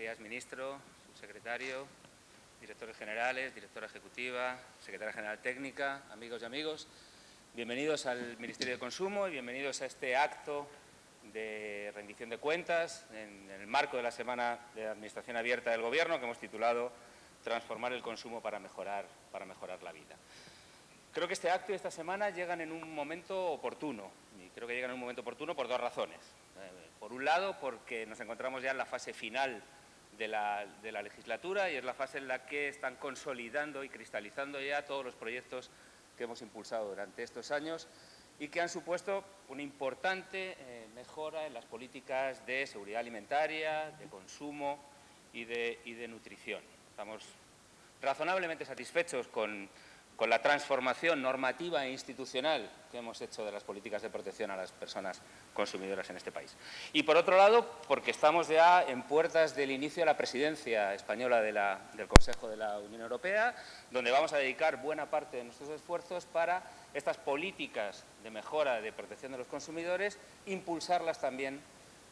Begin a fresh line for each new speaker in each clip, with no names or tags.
Señorías, ministro, subsecretario, directores generales, directora ejecutiva, secretaria general técnica, amigos y amigos, bienvenidos al Ministerio de Consumo y bienvenidos a este acto de rendición de cuentas en el marco de la Semana de Administración Abierta del Gobierno que hemos titulado Transformar el consumo para mejorar la vida. Creo que este acto y esta semana llegan en un momento oportuno, y creo que llegan en un momento oportuno por dos razones. Por un lado, porque nos encontramos ya en la fase final de la legislatura y es la fase en la que están consolidando y cristalizando ya todos los proyectos que hemos impulsado durante estos años y que han supuesto una importante mejora en las políticas de seguridad alimentaria, de consumo y de nutrición. Estamos razonablemente satisfechos con la transformación normativa e institucional que hemos hecho de las políticas de protección a las personas consumidoras en este país. Y, por otro lado, porque estamos ya en puertas del inicio de la presidencia española del Consejo de la Unión Europea, donde vamos a dedicar buena parte de nuestros esfuerzos para estas políticas de mejora de protección de los consumidores, impulsarlas también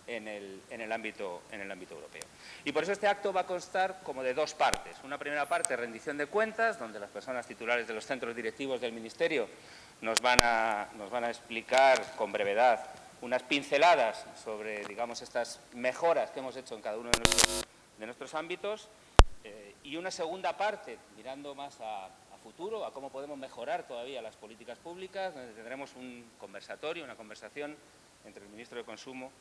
en el ámbito europeo. Y por eso este acto va a constar como de dos partes. Una primera parte, rendición de cuentas, donde las personas titulares de los centros directivos del Ministerio nos van a explicar con brevedad unas pinceladas sobre, digamos, estas mejoras que hemos hecho en cada uno de nuestros ámbitos. Y una segunda parte, mirando más a futuro, a cómo podemos mejorar todavía las políticas públicas, donde tendremos un conversatorio, una conversación entre el ministro de Consumo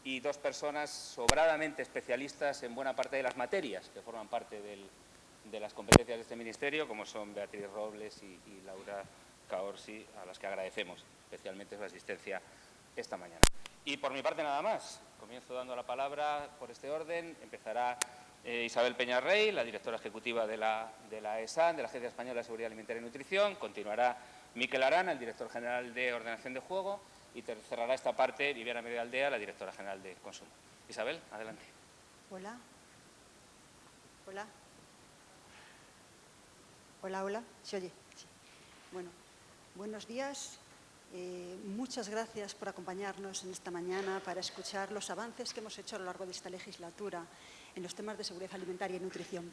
y dos personas sobradamente especialistas en buena parte de las materias que forman parte de las competencias de este ministerio, como son Beatriz Robles y Laura Caorsi, a las que agradecemos especialmente su asistencia esta mañana. Y por mi parte nada más. Comienzo dando la palabra por este orden. Empezará Isabel Peñarrey, la directora ejecutiva de la ESAN, de la Agencia Española de Seguridad Alimentaria y Nutrición. Continuará Miquel Arana, el director general de Ordenación de Juego. Y cerrará esta parte Viviana Medialdea, la directora general de Consumo. Isabel, adelante.
Hola. Hola. Hola, hola. ¿Se oye? Sí. Bueno, buenos días. Muchas gracias por acompañarnos en esta mañana para escuchar los avances que hemos hecho a lo largo de esta legislatura en los temas de seguridad alimentaria y nutrición.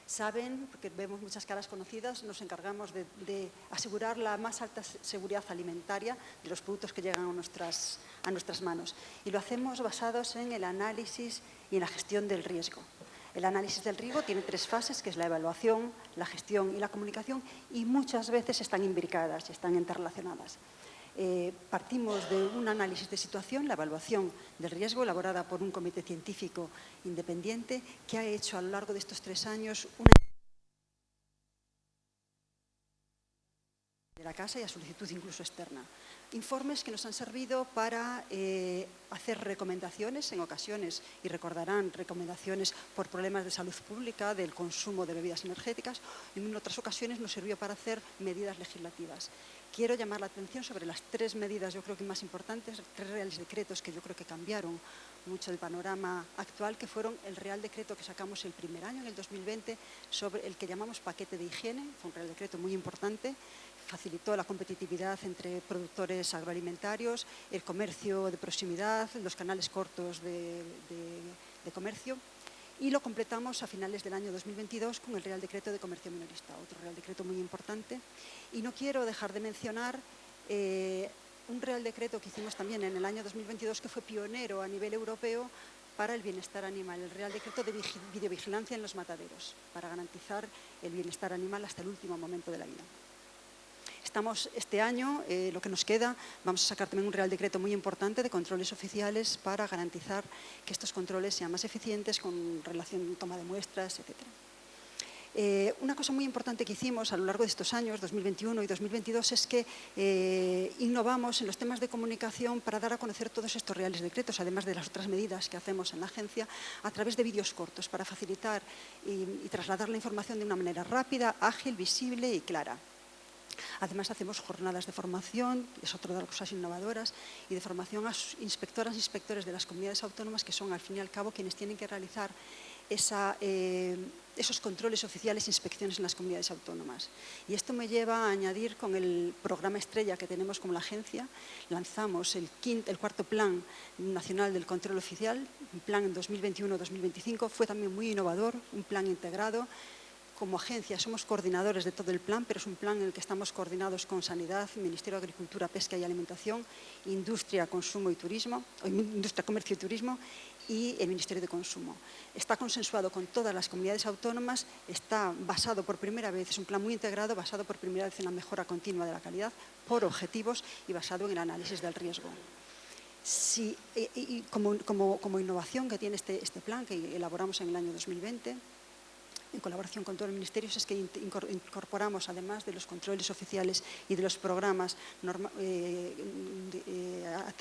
Saben, porque vemos muchas caras conocidas, nos encargamos de asegurar la más alta seguridad alimentaria de los productos que llegan a nuestras manos. Y lo hacemos basados en el análisis y en la gestión del riesgo. El análisis del riesgo tiene tres fases, que es la evaluación, la gestión y la comunicación, y muchas veces están imbricadas y están interrelacionadas. Partimos de un análisis de situación, la evaluación del riesgo, elaborada por un comité científico independiente que ha hecho a lo largo de estos 3 años una de la casa y a solicitud incluso externa. Informes que nos han servido para hacer recomendaciones en ocasiones, y recordarán recomendaciones por problemas de salud pública, del consumo de bebidas energéticas, y en otras ocasiones nos sirvió para hacer medidas legislativas. Quiero llamar la atención sobre las 3 medidas, yo creo que más importantes, 3 reales decretos que yo creo que cambiaron mucho el panorama actual, que fueron el Real Decreto que sacamos el primer año, en el 2020, sobre el que llamamos paquete de higiene. Fue un Real Decreto muy importante, facilitó la competitividad entre productores agroalimentarios, el comercio de proximidad, los canales cortos de comercio. Y lo completamos a finales del año 2022 con el Real Decreto de Comercio Minorista, otro Real Decreto muy importante. Y no quiero dejar de mencionar un Real Decreto que hicimos también en el año 2022 que fue pionero a nivel europeo para el bienestar animal, el Real Decreto de videovigilancia en los mataderos, para garantizar el bienestar animal hasta el último momento de la vida. Estamos este año, lo que nos queda, vamos a sacar también un Real Decreto muy importante de controles oficiales para garantizar que estos controles sean más eficientes con relación a toma de muestras, etc. Una cosa muy importante que hicimos a lo largo de estos años, 2021 y 2022, es que innovamos en los temas de comunicación para dar a conocer todos estos reales decretos, además de las otras medidas que hacemos en la agencia, a través de vídeos cortos, para facilitar y trasladar la información de una manera rápida, ágil, visible y clara. Además, hacemos jornadas de formación, es otra de las cosas innovadoras, y de formación a inspectoras e inspectores de las comunidades autónomas, que son, al fin y al cabo, quienes tienen que realizar esos controles oficiales e inspecciones en las comunidades autónomas. Y esto me lleva a añadir con el programa estrella que tenemos como la agencia. Lanzamos el cuarto Plan Nacional del Control Oficial, un plan en 2021-2025. Fue también muy innovador, un plan integrado. Como agencia somos coordinadores de todo el plan, pero es un plan en el que estamos coordinados con Sanidad, Ministerio de Agricultura, Pesca y Alimentación, Industria, Consumo y Turismo, Industria, Comercio y Turismo y el Ministerio de Consumo. Está consensuado con todas las comunidades autónomas, está basado por primera vez, es un plan muy integrado, basado por primera vez en la mejora continua de la calidad, por objetivos y basado en el análisis del riesgo. Sí, y como innovación que tiene este plan, que elaboramos en el año 2020, en colaboración con todos los ministerios, es que incorporamos, además de los controles oficiales y de los programas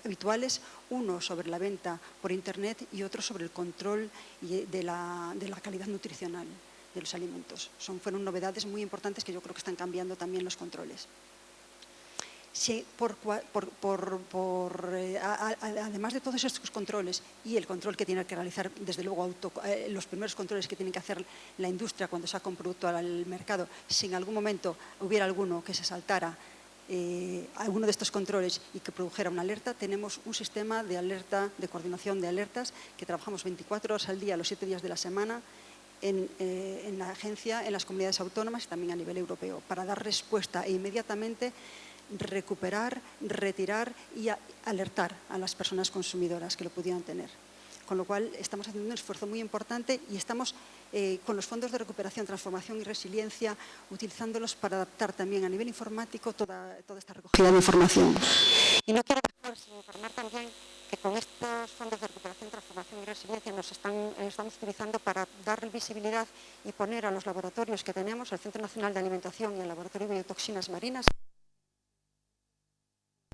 habituales, uno sobre la venta por Internet y otro sobre el control de la calidad nutricional de los alimentos. Fueron novedades muy importantes que yo creo que están cambiando también los controles. Sí, además de todos estos controles y el control que tiene que realizar, desde luego, los primeros controles que tiene que hacer la industria cuando saca un producto al mercado, si en algún momento hubiera alguno que se saltara alguno de estos controles y que produjera una alerta, tenemos un sistema de alerta, de coordinación de alertas, que trabajamos 24 horas al día, los 7 días de la semana, en la agencia, en las comunidades autónomas y también a nivel europeo, para dar respuesta e inmediatamente recuperar, retirar y alertar a las personas consumidoras que lo pudieran tener. Con lo cual, estamos haciendo un esfuerzo muy importante y estamos con los fondos de recuperación, transformación y resiliencia, utilizándolos para adaptar también a nivel informático toda esta recogida de información. Y no quiero dejar sin informar también que con estos fondos de recuperación, transformación y resiliencia estamos utilizando para dar visibilidad y poner a los laboratorios que tenemos, el Centro Nacional de Alimentación y el Laboratorio de Biotoxinas Marinas,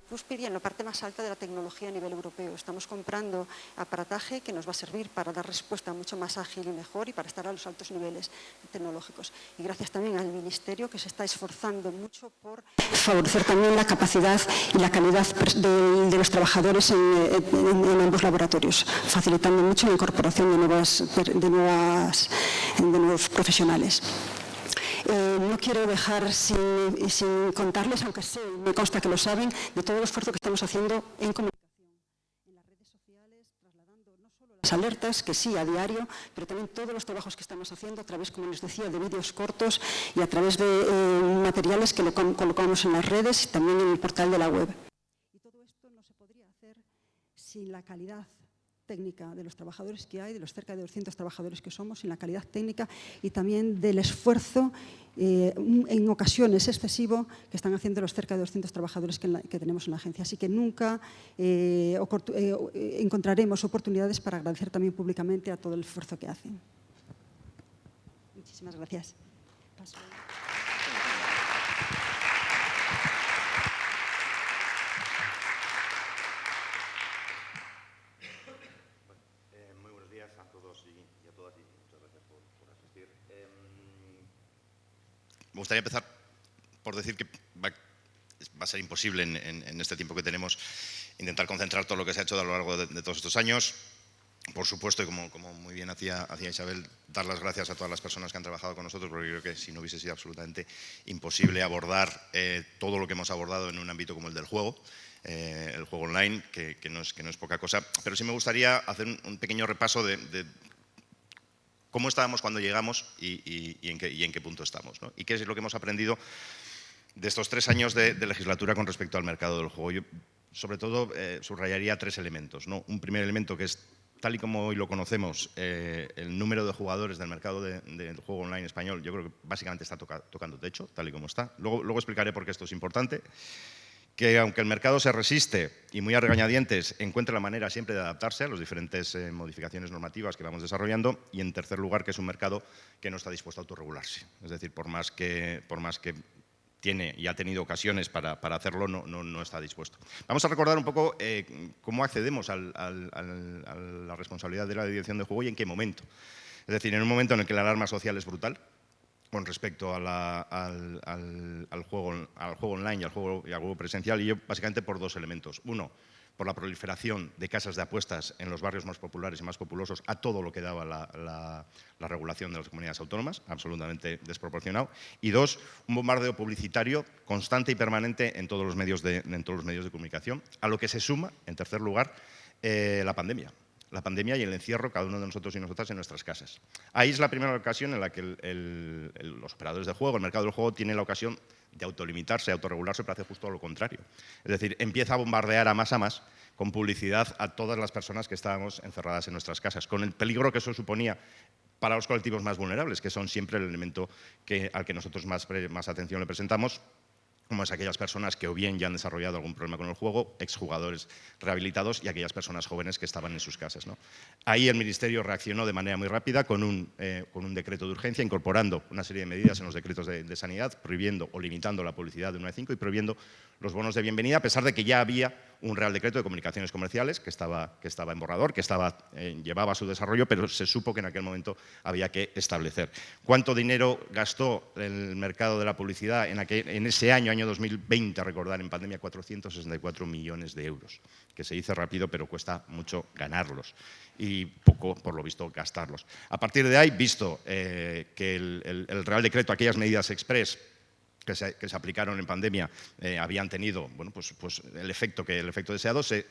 cúspide en la parte más alta de la tecnología a nivel europeo. Estamos comprando aparataje que nos va a servir para dar respuesta mucho más ágil y mejor y para estar a los altos niveles tecnológicos. Y gracias también al Ministerio, que se está esforzando mucho por favorecer también la capacidad y la calidad de los trabajadores en ambos laboratorios, facilitando mucho la incorporación de nuevos profesionales. No quiero dejar sin contarles, aunque sé, me consta que lo saben, de todo el esfuerzo que estamos haciendo en comunicación, en las redes sociales, trasladando no solo las alertas, que sí, a diario, pero también todos los trabajos que estamos haciendo a través, como les decía, de vídeos cortos y a través de materiales que colocamos en las redes y también en el portal de la web. Y todo esto no se podría hacer sin la calidad técnica de los trabajadores que hay, de los cerca de 200 trabajadores que somos, sin la calidad técnica y también del esfuerzo en ocasiones excesivo que están haciendo los cerca de 200 trabajadores que tenemos en la agencia. Así que nunca encontraremos oportunidades para agradecer también públicamente a todo el esfuerzo que hacen. Muchísimas gracias. Paso.
Me gustaría empezar por decir que va a ser imposible en este tiempo que tenemos intentar concentrar todo lo que se ha hecho a lo largo de todos estos años. Por supuesto, y como muy bien hacía Isabel, dar las gracias a todas las personas que han trabajado con nosotros, porque creo que si no hubiese sido absolutamente imposible abordar todo lo que hemos abordado en un ámbito como el del juego, el juego online, que no es poca cosa. Pero sí me gustaría hacer un pequeño repaso de cómo estábamos cuando llegamos y en qué punto estamos, ¿no? Y qué es lo que hemos aprendido de estos 3 años de legislatura con respecto al mercado del juego. Yo, sobre todo, subrayaría 3 elementos, ¿no? Un primer elemento que es, tal y como hoy lo conocemos, el número de jugadores del mercado del juego online español, yo creo que básicamente está tocando techo, tal y como está. Luego explicaré por qué esto es importante. Que aunque el mercado se resiste y muy a regañadientes encuentra la manera siempre de adaptarse a las diferentes modificaciones normativas que vamos desarrollando, y en tercer lugar que es un mercado que no está dispuesto a autorregularse. Es decir, por más que tiene y ha tenido ocasiones para hacerlo, no está dispuesto. Vamos a recordar un poco cómo accedemos a la responsabilidad de la dirección de juego y en qué momento. Es decir, en un momento en el que la alarma social es brutal, con respecto al juego online y al juego presencial, y yo básicamente por 2 elementos. Uno, por la proliferación de casas de apuestas en los barrios más populares y más populosos a todo lo que daba la regulación de las comunidades autónomas, absolutamente desproporcionado. Y dos, un bombardeo publicitario constante y permanente en todos los medios de comunicación, a lo que se suma, en tercer lugar, la pandemia. La pandemia y el encierro, cada uno de nosotros y nosotras en nuestras casas. Ahí es la primera ocasión en la que los operadores de juego, el mercado del juego, tiene la ocasión de autolimitarse, autorregularse para hacer justo lo contrario. Es decir, empieza a bombardear a más con publicidad a todas las personas que estábamos encerradas en nuestras casas, con el peligro que eso suponía para los colectivos más vulnerables, que son siempre el elemento al que nosotros más atención le presentamos, como es aquellas personas que o bien ya han desarrollado algún problema con el juego, exjugadores rehabilitados y aquellas personas jóvenes que estaban en sus casas, ¿no? Ahí el Ministerio reaccionó de manera muy rápida con un decreto de urgencia, incorporando una serie de medidas en los decretos de sanidad, prohibiendo o limitando la publicidad de 1 a 5 y prohibiendo los bonos de bienvenida, a pesar de que ya había un Real Decreto de Comunicaciones Comerciales que estaba en borrador, que llevaba su desarrollo, pero se supo que en aquel momento había que establecer. ¿Cuánto dinero gastó el mercado de la publicidad en ese año 2020, recordar, en pandemia? 464 millones de euros, que se dice rápido, pero cuesta mucho ganarlos y poco, por lo visto, gastarlos. A partir de ahí, visto que el Real Decreto, aquellas medidas express que se aplicaron en pandemia habían tenido pues el efecto deseado, se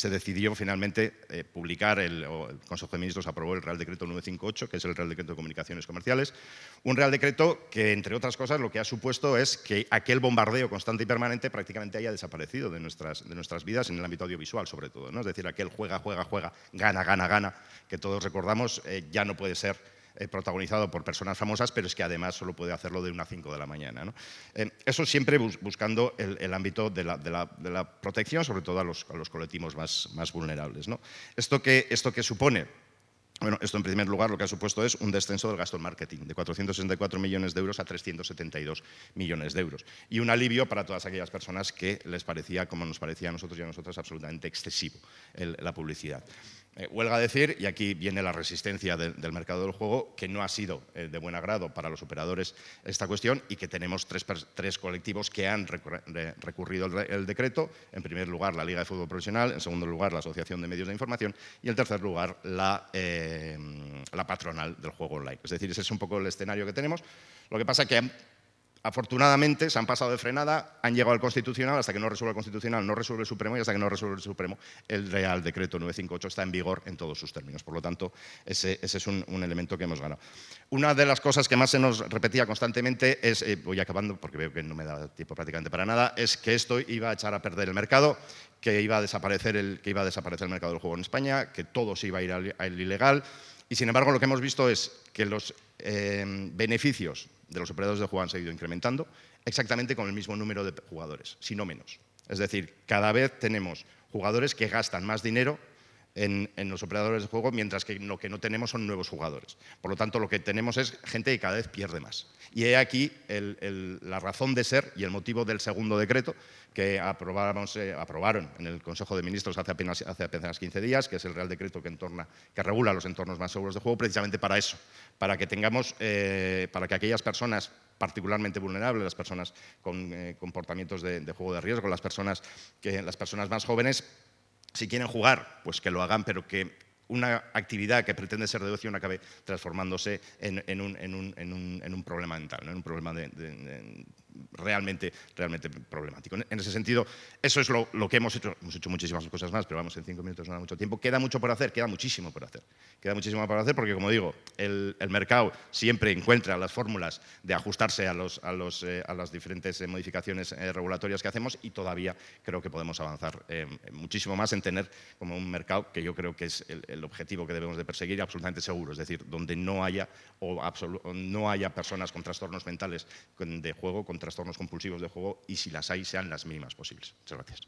decidió finalmente publicar, el Consejo de Ministros aprobó el Real Decreto 958, que es el Real Decreto de Comunicaciones Comerciales, un Real Decreto que, entre otras cosas, lo que ha supuesto es que aquel bombardeo constante y permanente prácticamente haya desaparecido de nuestras vidas, en el ámbito audiovisual sobre todo, ¿no? Es decir, aquel juega, gana, que todos recordamos, ya no puede ser protagonizado por personas famosas, pero es que además solo puede hacerlo de 1 a 5 de la mañana, ¿no? Eso siempre buscando el ámbito de la protección, sobre todo a los colectivos más vulnerables, ¿no? ¿Esto qué supone? Bueno, esto en primer lugar lo que ha supuesto es un descenso del gasto en marketing, de 464 millones de euros a 372 millones de euros. Y un alivio para todas aquellas personas que les parecía, como nos parecía a nosotros y a nosotras, absolutamente excesivo la publicidad. Huelga decir, y aquí viene la resistencia del mercado del juego, que no ha sido de buen agrado para los operadores esta cuestión y que tenemos tres colectivos que han recurrido el decreto. En primer lugar, la Liga de Fútbol Profesional, en segundo lugar, la Asociación de Medios de Información y en tercer lugar, la patronal del juego online. Es decir, ese es un poco el escenario que tenemos. Lo que pasa es que afortunadamente se han pasado de frenada, han llegado al Constitucional, hasta que no resuelve el Constitucional, no resuelve el Supremo, y hasta que no resuelve el Supremo, el Real Decreto 958 está en vigor en todos sus términos. Por lo tanto, ese es un elemento que hemos ganado. Una de las cosas que más se nos repetía constantemente es, voy acabando porque veo que no me da tiempo prácticamente para nada, es que esto iba a echar a perder el mercado, que iba a desaparecer el mercado del juego en España, que todo se iba a ir al ilegal. Y, sin embargo, lo que hemos visto es que los beneficios de los operadores de juego han seguido incrementando exactamente con el mismo número de jugadores, si no menos. Es decir, cada vez tenemos jugadores que gastan más dinero en los operadores de juego, mientras que lo que no tenemos son nuevos jugadores. Por lo tanto, lo que tenemos es gente que cada vez pierde más. Y he aquí la razón de ser y el motivo del segundo decreto que aprobaron en el Consejo de Ministros hace apenas 15 días, que es el Real Decreto que regula los entornos más seguros de juego, precisamente para eso, para que para que aquellas personas particularmente vulnerables, las personas con comportamientos de juego de riesgo, las personas más jóvenes, si quieren jugar, pues que lo hagan, pero que una actividad que pretende ser de ocio no acabe transformándose en un problema mental, ¿no? En un problema realmente problemático. En ese sentido, eso es lo que hemos hecho. Hemos hecho muchísimas cosas más, pero vamos, en 5 minutos no da mucho tiempo. Queda mucho por hacer, queda muchísimo por hacer. Queda muchísimo por hacer porque, como digo, el mercado siempre encuentra las fórmulas de ajustarse a las diferentes modificaciones regulatorias que hacemos, y todavía creo que podemos avanzar muchísimo más en tener como un mercado que yo creo que es el objetivo que debemos de perseguir, absolutamente seguro, es decir, donde no haya personas con trastornos mentales de juego, con trastornos compulsivos de juego, y si las hay, sean las mínimas posibles. Muchas gracias.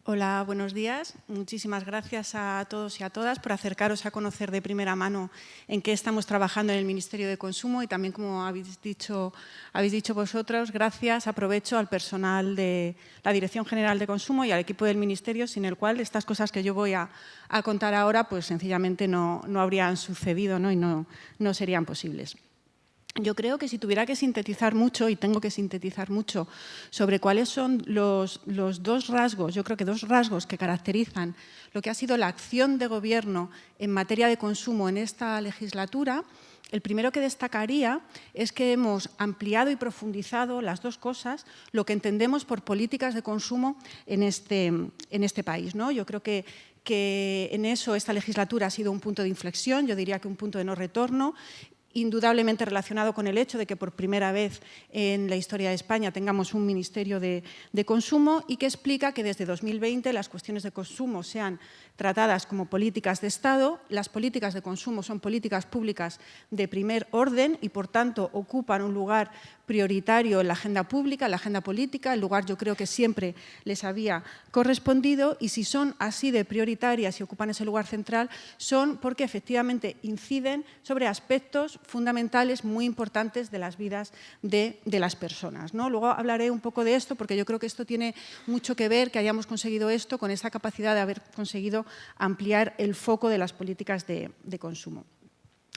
Hola, buenos días. Muchísimas gracias a todos y a todas por acercaros a conocer de primera mano en qué estamos trabajando en el Ministerio de Consumo, y también, como habéis dicho vosotros, gracias, aprovecho, al personal de la Dirección General de Consumo y al equipo del Ministerio, sin el cual estas cosas que yo voy a contar ahora pues sencillamente no habrían sucedido, ¿no? Y no serían posibles. yo creo que si tuviera que sintetizar mucho, y tengo que sintetizar mucho, sobre cuáles son los dos rasgos, yo creo que dos rasgos que caracterizan lo que ha sido la acción de Gobierno en materia de consumo en esta legislatura, el primero que destacaría es que hemos ampliado y profundizado las dos cosas, lo que entendemos por políticas de consumo en este país, ¿no? Yo creo que en eso esta legislatura ha sido un punto de inflexión, yo diría que un punto de no retorno, indudablemente relacionado con el hecho de que por primera vez en la historia de España tengamos un Ministerio de Consumo y que explica que desde 2020 las cuestiones de consumo sean tratadas como políticas de Estado. Las políticas de consumo son políticas públicas de primer orden y, por tanto, ocupan un lugar prioritario en la agenda pública, en la agenda política, el lugar yo creo que siempre les había correspondido, y si son así de prioritarias y ocupan ese lugar central, son porque efectivamente inciden sobre aspectos fundamentales muy importantes de las vidas de las personas, ¿no? Luego hablaré un poco de esto porque yo creo que esto tiene mucho que ver, que hayamos conseguido esto con esa capacidad de haber conseguido ampliar el foco de las políticas de consumo.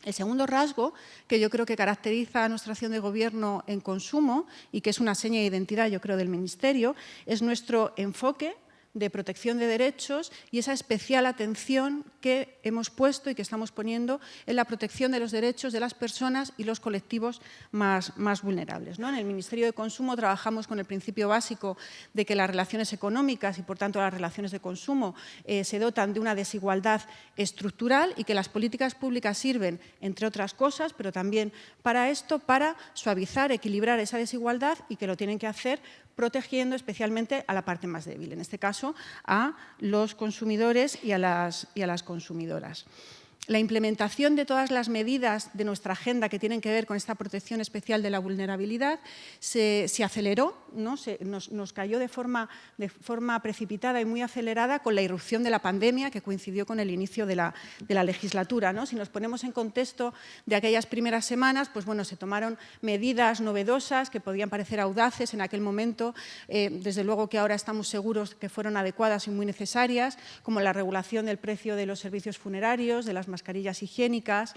El segundo rasgo que yo creo que caracteriza a nuestra acción de Gobierno en consumo y que es una seña de identidad, yo creo, del Ministerio, es nuestro enfoque de protección de derechos y esa especial atención que hemos puesto y que estamos poniendo en la protección de los derechos de las personas y los colectivos más vulnerables, ¿no? En el Ministerio de Consumo trabajamos con el principio básico de que las relaciones económicas y, por tanto, las relaciones de consumo se dotan de una desigualdad estructural y que las políticas públicas sirven, entre otras cosas, pero también para esto, para suavizar, equilibrar esa desigualdad y que lo tienen que hacer protegiendo especialmente a la parte más débil, en este caso a los consumidores y a las consumidoras. La implementación de todas las medidas de nuestra agenda que tienen que ver con esta protección especial de la vulnerabilidad se aceleró, ¿no? Nos cayó de forma precipitada y muy acelerada con la irrupción de la pandemia que coincidió con el inicio de la legislatura, ¿no? Si nos ponemos en contexto de aquellas primeras semanas, pues bueno, se tomaron medidas novedosas que podían parecer audaces en aquel momento, desde luego que ahora estamos seguros que fueron adecuadas y muy necesarias, como la regulación del precio de los servicios funerarios, de las mascarillas higiénicas.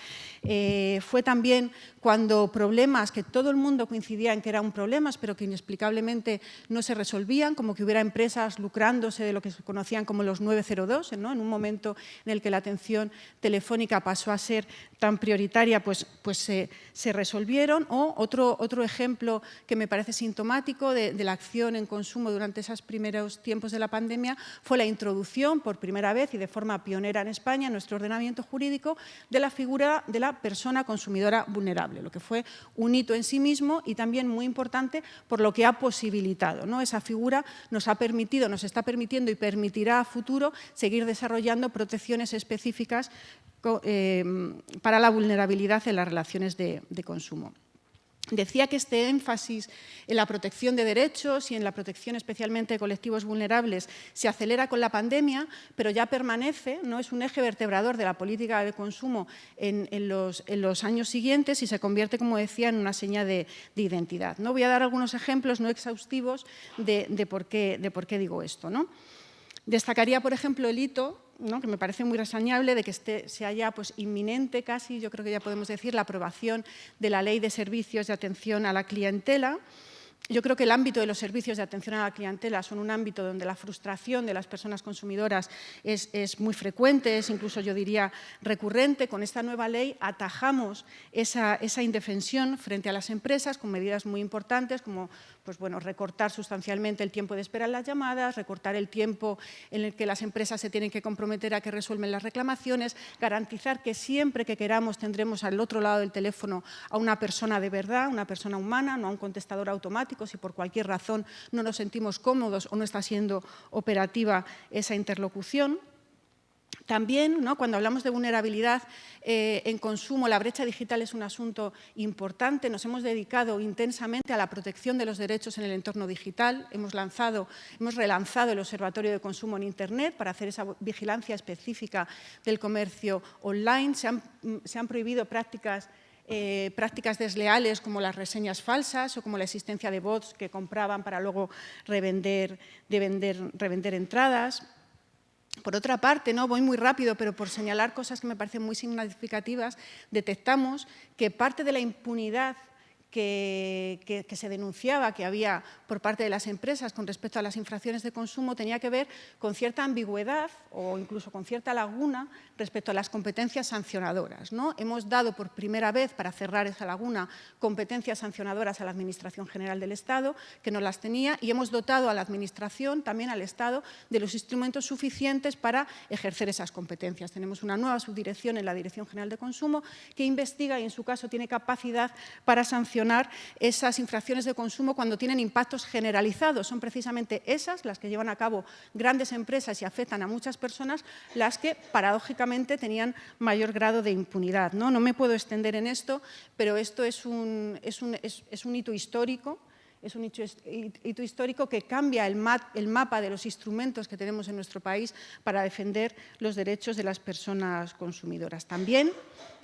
Fue también cuando problemas que todo el mundo coincidía en que eran problemas, pero que inexplicablemente no se resolvían, como que hubiera empresas lucrándose de lo que se conocían como los 902, ¿no? En un momento en el que la atención telefónica pasó a ser tan prioritaria, pues se resolvieron. O otro ejemplo que me parece sintomático de la acción en consumo durante esos primeros tiempos de la pandemia fue la introducción por primera vez y de forma pionera en España en nuestro ordenamiento jurídico de la figura de la persona consumidora vulnerable, lo que fue un hito en sí mismo y también muy importante por lo que ha posibilitado, ¿no? Esa figura nos ha permitido, nos está permitiendo y permitirá a futuro seguir desarrollando protecciones específicas para la vulnerabilidad en las relaciones de consumo. Decía que este énfasis en la protección de derechos y en la protección especialmente de colectivos vulnerables se acelera con la pandemia, pero ya permanece, ¿no? Es un eje vertebrador de la política de consumo en los años siguientes y se convierte, como decía, en una seña de identidad, ¿no? Voy a dar algunos ejemplos no exhaustivos de por qué digo esto, ¿no? Destacaría, por ejemplo, el hito, ¿no? Que me parece muy reseñable, de que se haya pues, inminente casi, yo creo que ya podemos decir, la aprobación de la Ley de Servicios de Atención a la Clientela. Yo creo que el ámbito de los servicios de atención a la clientela son un ámbito donde la frustración de las personas consumidoras es muy frecuente, es incluso, yo diría, recurrente. Con esta nueva ley atajamos esa indefensión frente a las empresas con medidas muy importantes como pues, bueno, recortar sustancialmente el tiempo de espera en las llamadas, recortar el tiempo en el que las empresas se tienen que comprometer a que resuelven las reclamaciones, garantizar que siempre que queramos tendremos al otro lado del teléfono a una persona de verdad, una persona humana, no a un contestador automático, si por cualquier razón no nos sentimos cómodos o no está siendo operativa esa interlocución. También, ¿no? Cuando hablamos de vulnerabilidad en consumo, la brecha digital es un asunto importante. Nos hemos dedicado intensamente a la protección de los derechos en el entorno digital. Hemos relanzado el Observatorio de Consumo en Internet para hacer esa vigilancia específica del comercio online. Se han prohibido prácticas desleales como las reseñas falsas o como la existencia de bots que compraban para luego revender entradas. Por otra parte, ¿no? Voy muy rápido, pero por señalar cosas que me parecen muy significativas, detectamos que parte de la impunidad que se denunciaba que había por parte de las empresas con respecto a las infracciones de consumo tenía que ver con cierta ambigüedad o incluso con cierta laguna respecto a las competencias sancionadoras, ¿no? Hemos dado por primera vez, para cerrar esa laguna, competencias sancionadoras a la Administración General del Estado, que no las tenía, y hemos dotado a la Administración, también al Estado, de los instrumentos suficientes para ejercer esas competencias. Tenemos una nueva subdirección en la Dirección General de Consumo que investiga y, en su caso, tiene capacidad para sancionar esas infracciones de consumo cuando tienen impactos generalizados. Son precisamente esas, las que llevan a cabo grandes empresas y afectan a muchas personas, las que paradójicamente tenían mayor grado de impunidad, ¿no? No me puedo extender en esto, pero esto es un hito histórico. Es un hito histórico que cambia el mapa de los instrumentos que tenemos en nuestro país para defender los derechos de las personas consumidoras. También,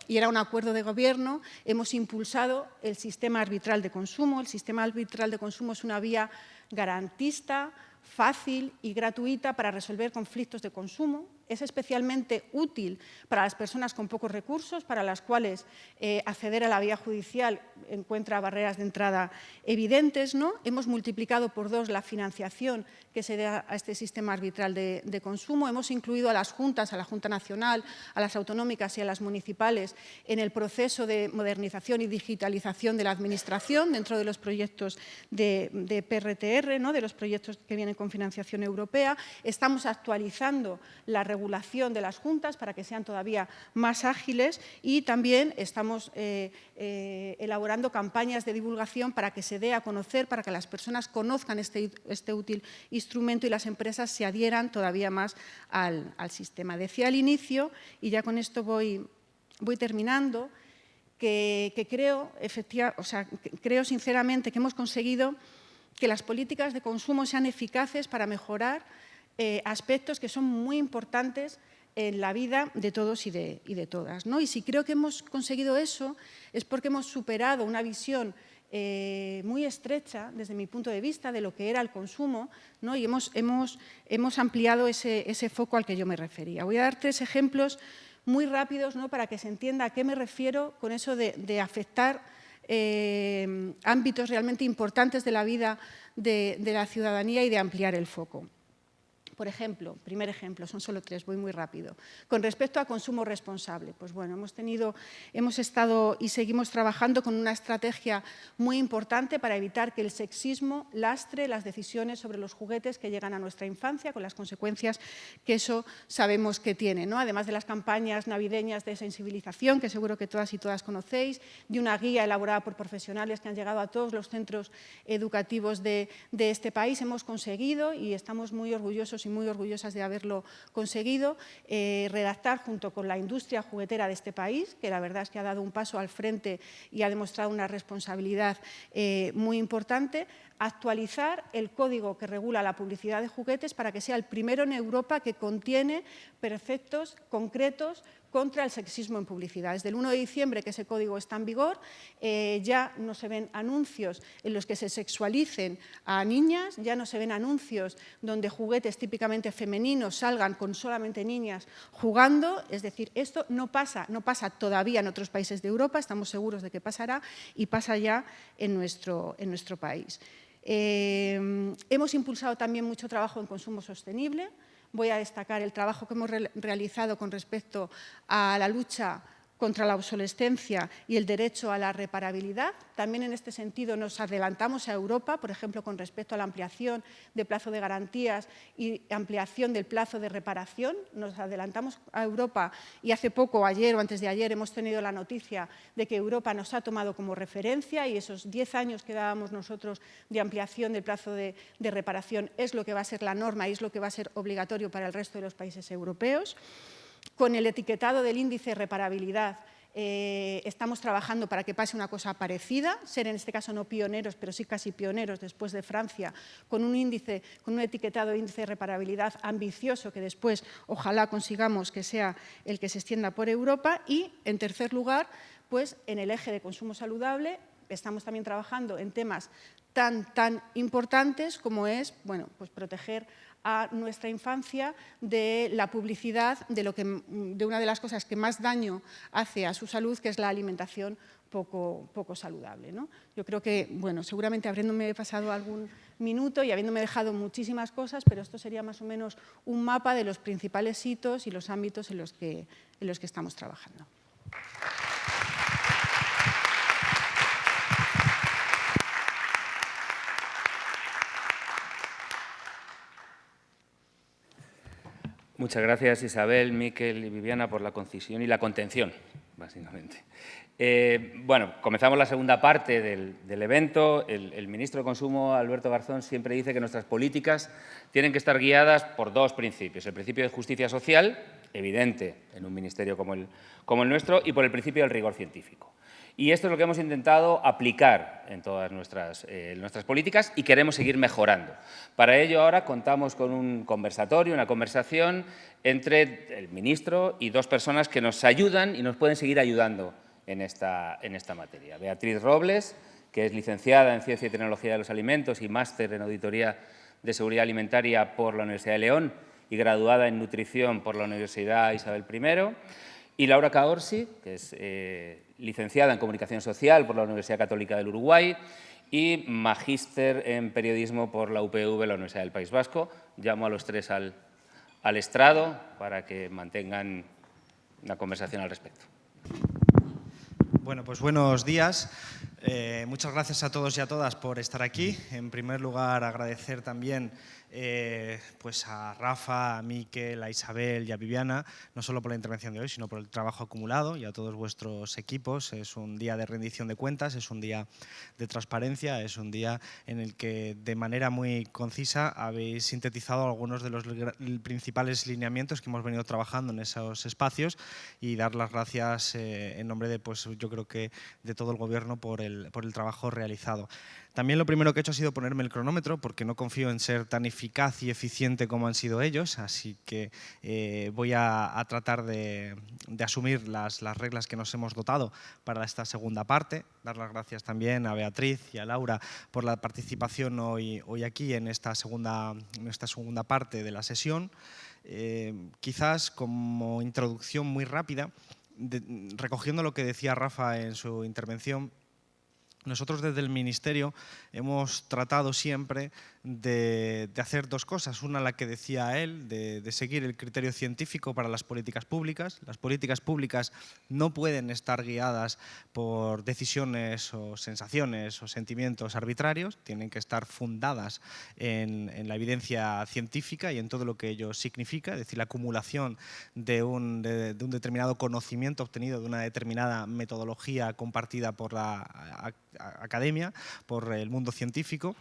y era un acuerdo de Gobierno, hemos impulsado el sistema arbitral de consumo. El sistema arbitral de consumo es una vía garantista, fácil y gratuita para resolver conflictos de consumo. Es especialmente útil para las personas con pocos recursos, para las cuales acceder a la vía judicial encuentra barreras de entrada evidentes, ¿no? Hemos multiplicado por 2 la financiación que se da a este sistema arbitral de consumo. Hemos incluido a las juntas, a la Junta Nacional, a las autonómicas y a las municipales en el proceso de modernización y digitalización de la Administración dentro de los proyectos de PRTR, ¿no? De los proyectos que vienen con financiación europea. Estamos actualizando la regulación de las juntas para que sean todavía más ágiles y también estamos elaborando campañas de divulgación para que se dé a conocer, para que las personas conozcan este útil instrumento y las empresas se adhieran todavía más al sistema. Decía al inicio, y ya con esto voy terminando, que creo sinceramente que hemos conseguido que las políticas de consumo sean eficaces para mejorar aspectos que son muy importantes en la vida de todos y de todas, ¿no? Y si creo que hemos conseguido eso es porque hemos superado una visión muy estrecha, desde mi punto de vista, de lo que era el consumo, ¿no? Y hemos ampliado ese foco al que yo me refería. Voy a dar 3 ejemplos muy rápidos, ¿no? Para que se entienda a qué me refiero con eso de afectar ámbitos realmente importantes de la vida de la ciudadanía y de ampliar el foco. Por ejemplo, primer ejemplo, son solo 3, voy muy rápido. Con respecto a consumo responsable, pues bueno, hemos estado y seguimos trabajando con una estrategia muy importante para evitar que el sexismo lastre las decisiones sobre los juguetes que llegan a nuestra infancia, con las consecuencias que eso sabemos que tiene, ¿no? Además de las campañas navideñas de sensibilización, que seguro que todas y todas conocéis, de una guía elaborada por profesionales que han llegado a todos los centros educativos de este país, hemos conseguido, y estamos muy orgullosos y muy orgullosas de haberlo conseguido, redactar junto con la industria juguetera de este país, que la verdad es que ha dado un paso al frente y ha demostrado una responsabilidad muy importante, actualizar el código que regula la publicidad de juguetes para que sea el primero en Europa que contiene preceptos concretos contra el sexismo en publicidad. Desde el 1 de diciembre que ese código está en vigor, ya no se ven anuncios en los que se sexualicen a niñas, ya no se ven anuncios donde juguetes típicamente femeninos salgan con solamente niñas jugando. Es decir, esto no pasa todavía en otros países de Europa, estamos seguros de que pasará y pasa ya en nuestro país. Hemos impulsado también mucho trabajo en consumo sostenible. Voy a destacar el trabajo que hemos realizado con respecto a la lucha contra la obsolescencia y el derecho a la reparabilidad. También en este sentido nos adelantamos a Europa, por ejemplo, con respecto a la ampliación del plazo de garantías y ampliación del plazo de reparación. Nos adelantamos a Europa y hace poco, ayer o antes de ayer, hemos tenido la noticia de que Europa nos ha tomado como referencia y esos 10 años que dábamos nosotros de ampliación del plazo de reparación es lo que va a ser la norma y es lo que va a ser obligatorio para el resto de los países europeos. Con el etiquetado del índice de reparabilidad estamos trabajando para que pase una cosa parecida, ser en este caso no pioneros, pero sí casi pioneros después de Francia, con un etiquetado de índice de reparabilidad ambicioso que después ojalá consigamos que sea el que se extienda por Europa. Y, en tercer lugar, pues en el eje de consumo saludable estamos también trabajando en temas tan importantes como es, bueno, pues proteger a nuestra infancia de la publicidad de una de las cosas que más daño hace a su salud, que es la alimentación poco saludable, ¿no? Yo creo que, bueno, seguramente habiéndome pasado algún minuto y habiéndome dejado muchísimas cosas, pero esto sería más o menos un mapa de los principales hitos y los ámbitos en los que estamos trabajando.
Muchas gracias, Isabel, Miquel y Viviana, por la concisión y la contención, básicamente. Bueno, comenzamos la segunda parte del evento. El ministro de Consumo, Alberto Garzón, siempre dice que nuestras políticas tienen que estar guiadas por dos principios. El principio de justicia social, evidente en un ministerio como el nuestro, y por el principio del rigor científico. Y esto es lo que hemos intentado aplicar en todas nuestras políticas y queremos seguir mejorando. Para ello ahora contamos con un conversatorio, una conversación entre el ministro y dos personas que nos ayudan y nos pueden seguir ayudando en esta materia. Beatriz Robles, que es licenciada en Ciencia y Tecnología de los Alimentos y máster en Auditoría de Seguridad Alimentaria por la Universidad de León y graduada en Nutrición por la Universidad Isabel I. Y Laura Caorsi, que es licenciada en Comunicación Social por la Universidad Católica del Uruguay y magíster en Periodismo por la UPV, la Universidad del País Vasco. Llamo a los tres al estrado para que mantengan una conversación al respecto.
Bueno, pues buenos días. Muchas gracias a todos y a todas por estar aquí. En primer lugar, agradecer también pues a Rafa, a Miquel, a Isabel y a Viviana, no solo por la intervención de hoy, sino por el trabajo acumulado y a todos vuestros equipos. Es un día de rendición de cuentas, es un día de transparencia, es un día en el que de manera muy concisa habéis sintetizado algunos de los principales lineamientos que hemos venido trabajando en esos espacios y dar las gracias en nombre de, pues yo creo que de todo el Gobierno por el trabajo realizado. También lo primero que he hecho ha sido ponerme el cronómetro porque no confío en ser tan eficaz y eficiente como han sido ellos, así que voy a tratar de asumir las reglas que nos hemos dotado para esta segunda parte. Dar las gracias también a Beatriz y a Laura por la participación hoy aquí en esta segunda parte de la sesión. Quizás como introducción muy rápida, recogiendo lo que decía Rafa en su intervención, nosotros desde el Ministerio hemos tratado siempre de hacer dos cosas. Una, la que decía él, de seguir el criterio científico para las políticas públicas. Las políticas públicas no pueden estar guiadas por decisiones o sensaciones o sentimientos arbitrarios, tienen que estar fundadas en la evidencia científica y en todo lo que ello significa, es decir, la acumulación de un determinado conocimiento obtenido de una determinada metodología compartida por la academia, por el mundo científico,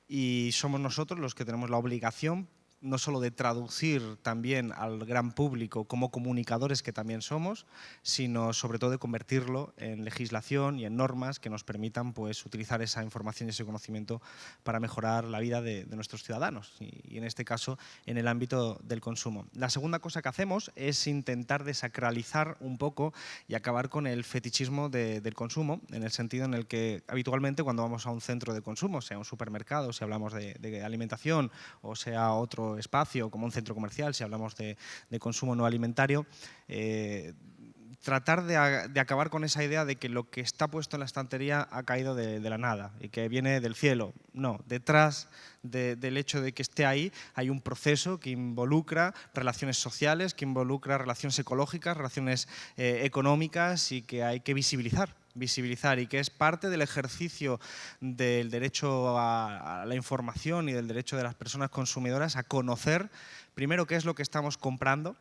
y somos nosotros los que tenemos la obligación no solo de traducir también al gran público como comunicadores que también somos, sino sobre todo de convertirlo en legislación y en normas que nos permitan pues, utilizar esa información y ese conocimiento para mejorar la vida de nuestros ciudadanos y en este caso en el ámbito del consumo. La segunda cosa que hacemos es intentar desacralizar un poco y acabar con el fetichismo del consumo, en el sentido en el que habitualmente cuando vamos a un centro de consumo, sea un supermercado, si hablamos de alimentación o sea otro espacio como un centro comercial, si hablamos de consumo no alimentario, tratar de acabar con esa idea de que lo que está puesto en la estantería ha caído de la nada y que viene del cielo. No, detrás del hecho de que esté ahí hay un proceso que involucra relaciones sociales, que involucra relaciones ecológicas, relaciones económicas y que hay que visibilizar y que es parte del ejercicio del derecho a la información y del derecho de las personas consumidoras a conocer primero qué es lo que estamos comprando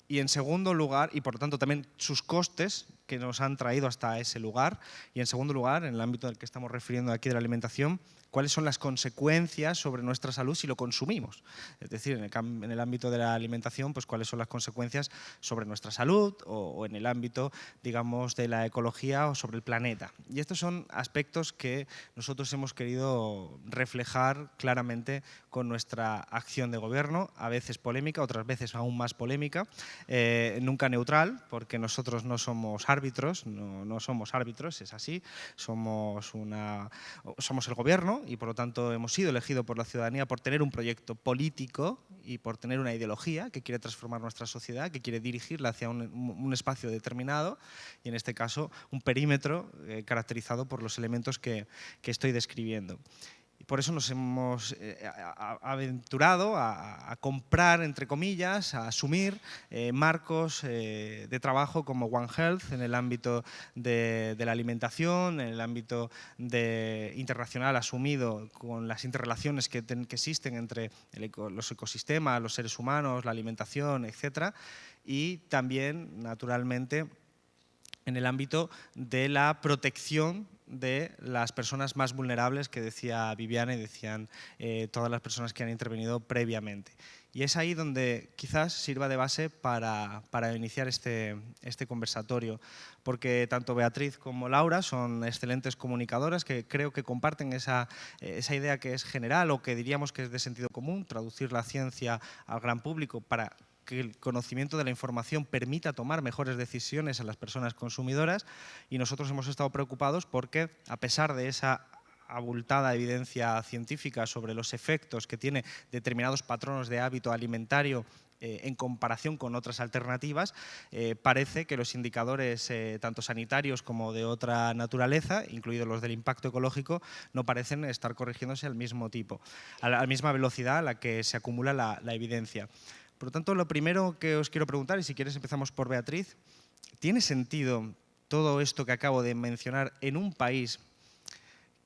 y en segundo lugar, y por lo tanto también sus costes que nos han traído hasta ese lugar y en segundo lugar, en el ámbito del que estamos refiriendo aquí de la alimentación, cuáles son las consecuencias sobre nuestra salud si lo consumimos. Es decir, en el ámbito de la alimentación, pues cuáles son las consecuencias sobre nuestra salud o en el ámbito, digamos, de la ecología o sobre el planeta. Y estos son aspectos que nosotros hemos querido reflejar claramente con nuestra acción de gobierno, a veces polémica, otras veces aún más polémica, nunca neutral, porque nosotros no somos árbitros, no somos árbitros, es así, somos el gobierno y por lo tanto hemos sido elegidos por la ciudadanía por tener un proyecto político y por tener una ideología que quiere transformar nuestra sociedad, que quiere dirigirla hacia un espacio determinado y en este caso un perímetro caracterizado por los elementos que estoy describiendo. Y por eso nos hemos aventurado a comprar, entre comillas, a asumir marcos de trabajo como One Health en el ámbito de la alimentación, en el ámbito internacional asumido con las interrelaciones que existen entre los ecosistemas, los seres humanos, la alimentación, etc. Y también, naturalmente, en el ámbito de la protección de las personas más vulnerables que decía Viviana y decían todas las personas que han intervenido previamente. Y es ahí donde quizás sirva de base para iniciar este conversatorio, porque tanto Beatriz como Laura son excelentes comunicadoras que creo que comparten esa idea que es general o que diríamos que es de sentido común, traducir la ciencia al gran público para que el conocimiento de la información permita tomar mejores decisiones a las personas consumidoras, y nosotros hemos estado preocupados porque, a pesar de esa abultada evidencia científica sobre los efectos que tiene determinados patrones de hábito alimentario en comparación con otras alternativas, parece que los indicadores tanto sanitarios como de otra naturaleza, incluidos los del impacto ecológico, no parecen estar corrigiéndose al mismo tipo, a la misma velocidad a la que se acumula la evidencia. Por lo tanto, lo primero que os quiero preguntar, y si quieres empezamos por Beatriz, ¿tiene sentido todo esto que acabo de mencionar en un país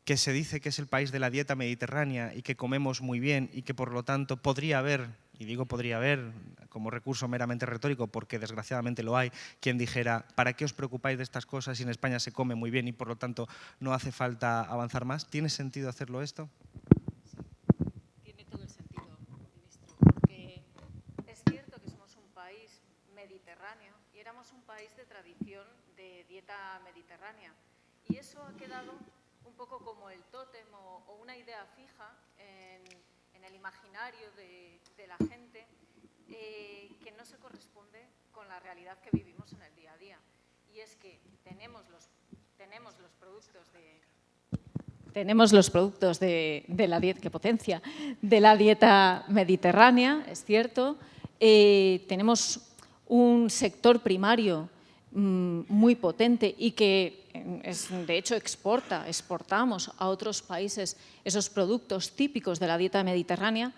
que se dice que es el país de la dieta mediterránea y que comemos muy bien y que por lo tanto podría haber, y digo podría haber como recurso meramente retórico porque desgraciadamente lo hay, quien dijera ¿para qué os preocupáis de estas cosas si en España se come muy bien y por lo tanto no hace falta avanzar más? ¿Tiene sentido hacerlo esto?
Tiene todo el sentido, ministro, porque es cierto que somos un país mediterráneo y éramos un país de tradición de dieta mediterránea y eso ha quedado un poco como el tótem o una idea fija en el imaginario de la gente que no se corresponde con la realidad que vivimos en el día a día. Y es que tenemos los productos de la dieta, qué potencia, de la dieta mediterránea, es cierto. Tenemos un sector primario muy potente y que de hecho exportamos a otros países esos productos típicos de la dieta mediterránea,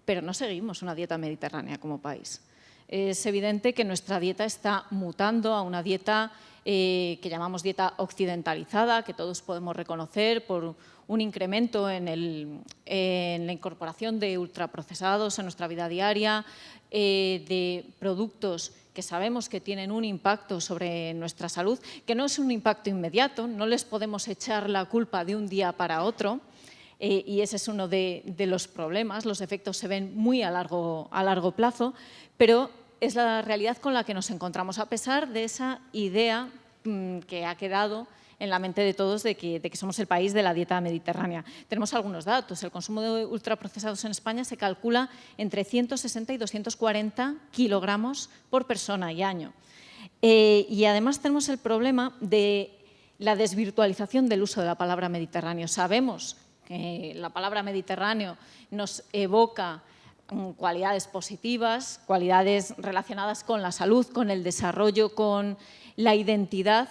pero no seguimos una dieta mediterránea como país. Es evidente que nuestra dieta está mutando a una dieta que llamamos dieta occidentalizada, que todos podemos reconocer por un incremento en la incorporación de ultraprocesados en nuestra vida diaria, de productos que sabemos que tienen un impacto sobre nuestra salud, que no es un impacto inmediato, no les podemos echar la culpa de un día para otro, y ese es uno de los problemas. Los efectos se ven muy a largo plazo, pero es la realidad con la que nos encontramos, a pesar de esa idea que ha quedado en la mente de todos de que somos el país de la dieta mediterránea. Tenemos algunos datos. El consumo de ultraprocesados en España se calcula entre 160 y 240 kilogramos por persona y año. Y además tenemos el problema de la desvirtualización del uso de la palabra Mediterráneo. Sabemos que la palabra Mediterráneo nos evoca cualidades positivas, cualidades relacionadas con la salud, con el desarrollo, con la identidad,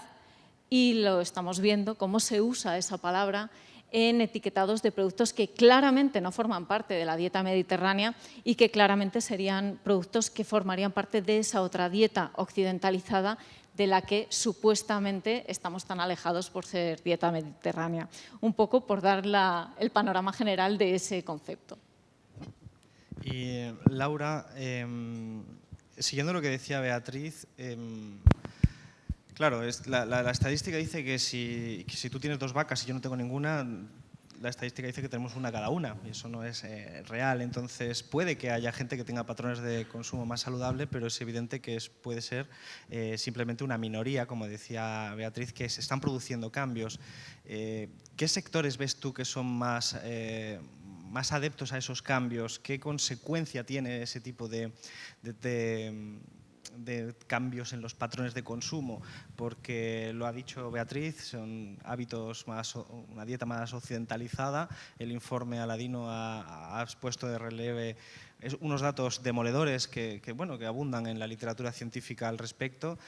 y lo estamos viendo cómo se usa esa palabra en etiquetados de productos que claramente no forman parte de la dieta mediterránea y que claramente serían productos que formarían parte de esa otra dieta occidentalizada de la que supuestamente estamos tan alejados por ser dieta mediterránea. Un poco por dar el panorama general de ese concepto.
Y Laura, siguiendo lo que decía Beatriz, claro, la estadística dice que si tú tienes 2 vacas y yo no tengo ninguna, la estadística dice que tenemos una cada una, y eso no es real. Entonces, puede que haya gente que tenga patrones de consumo más saludable, pero es evidente que puede ser simplemente una minoría, como decía Beatriz, que se están produciendo cambios. ¿Qué sectores ves tú que son más adeptos a esos cambios? ¿Qué consecuencia tiene ese tipo de de cambios en los patrones de consumo, porque lo ha dicho Beatriz, son hábitos más, una dieta más occidentalizada. El informe Aladino ha puesto de relieve unos datos demoledores que abundan en la literatura científica al respecto,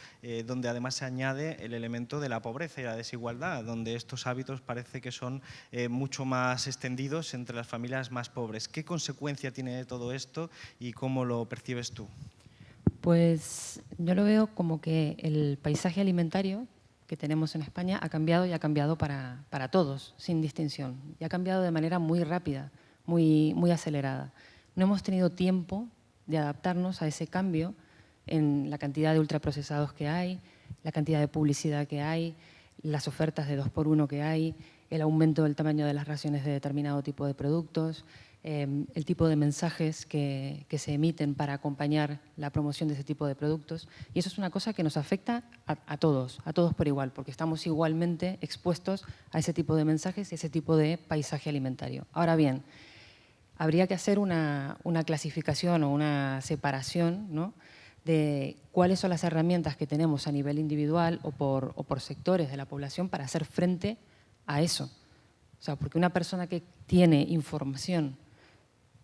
donde además se añade el elemento de la pobreza y la desigualdad, donde estos hábitos parece que son mucho más extendidos entre las familias más pobres. ¿Qué consecuencia tiene todo esto y cómo lo percibes tú?
Pues yo lo veo como que el paisaje alimentario que tenemos en España ha cambiado y ha cambiado para todos, sin distinción. Y ha cambiado de manera muy rápida, muy acelerada. No hemos tenido tiempo de adaptarnos a ese cambio en la cantidad de ultraprocesados que hay, la cantidad de publicidad que hay, las ofertas de 2x1 que hay, el aumento del tamaño de las raciones de determinado tipo de productos, el tipo de mensajes que se emiten para acompañar la promoción de ese tipo de productos. Y eso es una cosa que nos afecta a todos por igual, porque estamos igualmente expuestos a ese tipo de mensajes y ese tipo de paisaje alimentario. Ahora bien, habría que hacer una clasificación o una separación, ¿no?, de cuáles son las herramientas que tenemos a nivel individual o por sectores de la población para hacer frente a eso. O sea, porque una persona que tiene información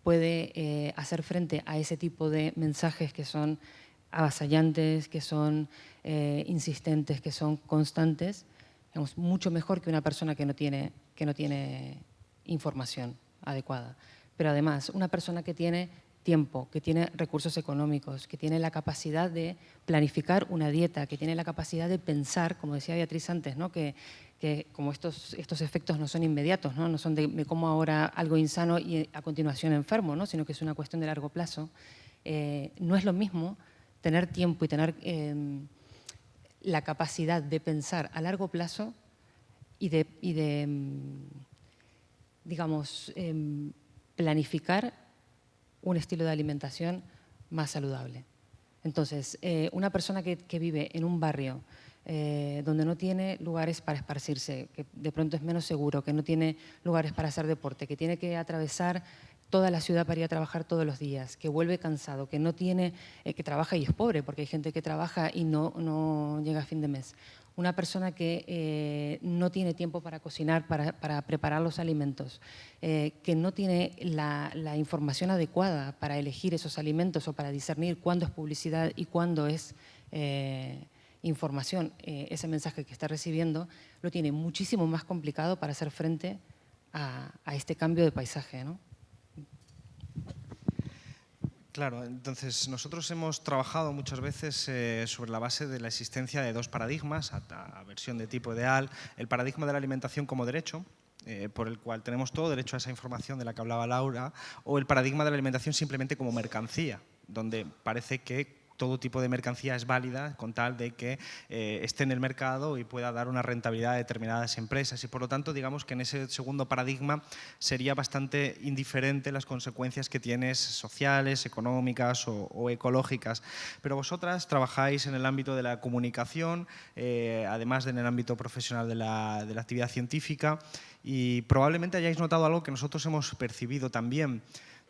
puede hacer frente a ese tipo de mensajes que son avasallantes, que son insistentes, que son constantes, digamos, mucho mejor que una persona que no tiene información adecuada. Pero además, una persona que tiene tiempo, que tiene recursos económicos, que tiene la capacidad de planificar una dieta, que tiene la capacidad de pensar, como decía Beatriz antes, ¿no?, que como estos efectos no son inmediatos, no son de me como ahora algo insano y a continuación enfermo, ¿no?, sino que es una cuestión de largo plazo. No es lo mismo tener tiempo y tener la capacidad de pensar a largo plazo y de digamos, planificar un estilo de alimentación más saludable. Entonces, una persona que vive en un barrio donde no tiene lugares para esparcirse, que de pronto es menos seguro, que no tiene lugares para hacer deporte, que tiene que atravesar toda la ciudad para ir a trabajar todos los días, que vuelve cansado, que no tiene, que trabaja y es pobre, porque hay gente que trabaja y no llega a fin de mes. Una persona que no tiene tiempo para cocinar, para preparar los alimentos, que no tiene la información adecuada para elegir esos alimentos o para discernir cuándo es publicidad y cuándo es información, ese mensaje que está recibiendo, lo tiene muchísimo más complicado para hacer frente a este cambio de paisaje, ¿no?
Claro, entonces nosotros hemos trabajado muchas veces sobre la base de la existencia de dos paradigmas, versión de tipo ideal, el paradigma de la alimentación como derecho, por el cual tenemos todo derecho a esa información de la que hablaba Laura, o el paradigma de la alimentación simplemente como mercancía, donde parece que todo tipo de mercancía es válida con tal de que esté en el mercado y pueda dar una rentabilidad a determinadas empresas. Y por lo tanto, digamos que en ese segundo paradigma sería bastante indiferente las consecuencias que tienes sociales, económicas o ecológicas. Pero vosotras trabajáis en el ámbito de la comunicación, además en el ámbito profesional de la actividad científica, y probablemente hayáis notado algo que nosotros hemos percibido también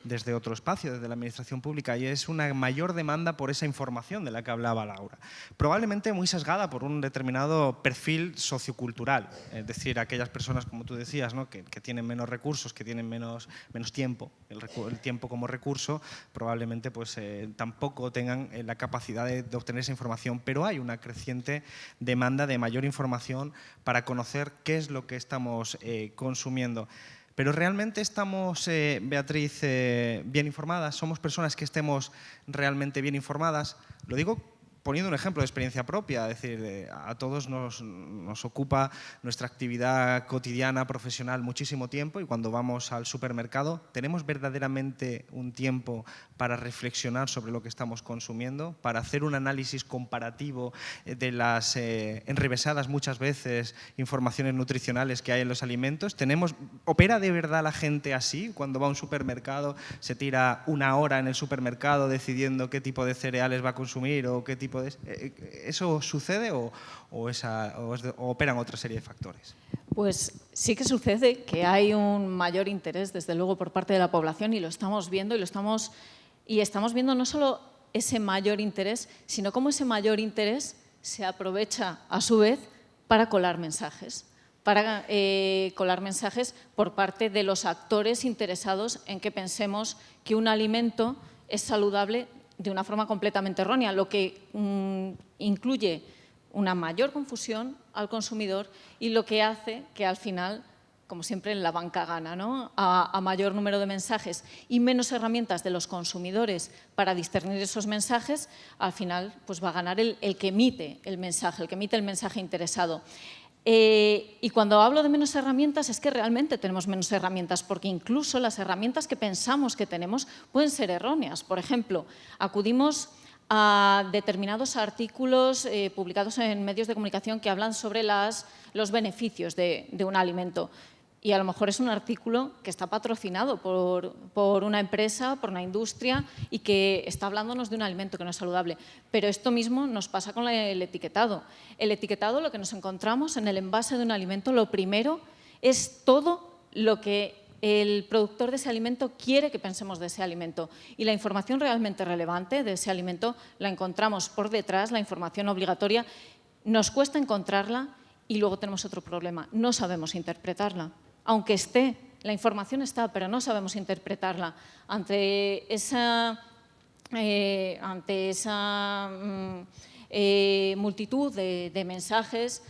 desde otro espacio, desde la administración pública, y es una mayor demanda por esa información de la que hablaba Laura. Probablemente muy sesgada por un determinado perfil sociocultural, es decir, aquellas personas, como tú decías, ¿no?, que tienen menos recursos, que tienen menos tiempo, el tiempo como recurso, probablemente pues, tampoco tengan la capacidad de obtener esa información, pero hay una creciente demanda de mayor información para conocer qué es lo que estamos consumiendo. Pero ¿realmente estamos, Beatriz, bien informadas? ¿Somos personas que estemos realmente bien informadas? Lo digo poniendo un ejemplo de experiencia propia, es decir, a todos nos ocupa nuestra actividad cotidiana, profesional, muchísimo tiempo, y cuando vamos al supermercado, ¿tenemos verdaderamente un tiempo para reflexionar sobre lo que estamos consumiendo, para hacer un análisis comparativo de las enrevesadas muchas veces informaciones nutricionales que hay en los alimentos? ¿Opera de verdad la gente así? Cuando va a un supermercado, se tira una hora en el supermercado decidiendo qué tipo de cereales va a consumir o qué tipo de... ¿Eso sucede o operan otra serie de factores?
Pues sí que sucede que hay un mayor interés, desde luego, por parte de la población, y lo estamos viendo, y estamos viendo no solo ese mayor interés, sino cómo ese mayor interés se aprovecha a su vez para colar mensajes. Por parte de los actores interesados en que pensemos que un alimento es saludable de una forma completamente errónea, lo que incluye una mayor confusión al consumidor y lo que hace que al final, como siempre, la banca gana, ¿no? A mayor número de mensajes y menos herramientas de los consumidores para discernir esos mensajes, al final pues va a ganar el que emite el mensaje interesado. Y cuando hablo de menos herramientas es que realmente tenemos menos herramientas, porque incluso las herramientas que pensamos que tenemos pueden ser erróneas. Por ejemplo, acudimos a determinados artículos publicados en medios de comunicación que hablan sobre los beneficios de un alimento. Y a lo mejor es un artículo que está patrocinado por una empresa, por una industria y que está hablándonos de un alimento que no es saludable. Pero esto mismo nos pasa con el etiquetado. El etiquetado, lo que nos encontramos en el envase de un alimento, lo primero es todo lo que el productor de ese alimento quiere que pensemos de ese alimento. Y la información realmente relevante de ese alimento la encontramos por detrás, la información obligatoria. Nos cuesta encontrarla y luego tenemos otro problema, no sabemos interpretarla. Aunque esté, la información está, pero no sabemos interpretarla. Ante esa multitud de mensajes,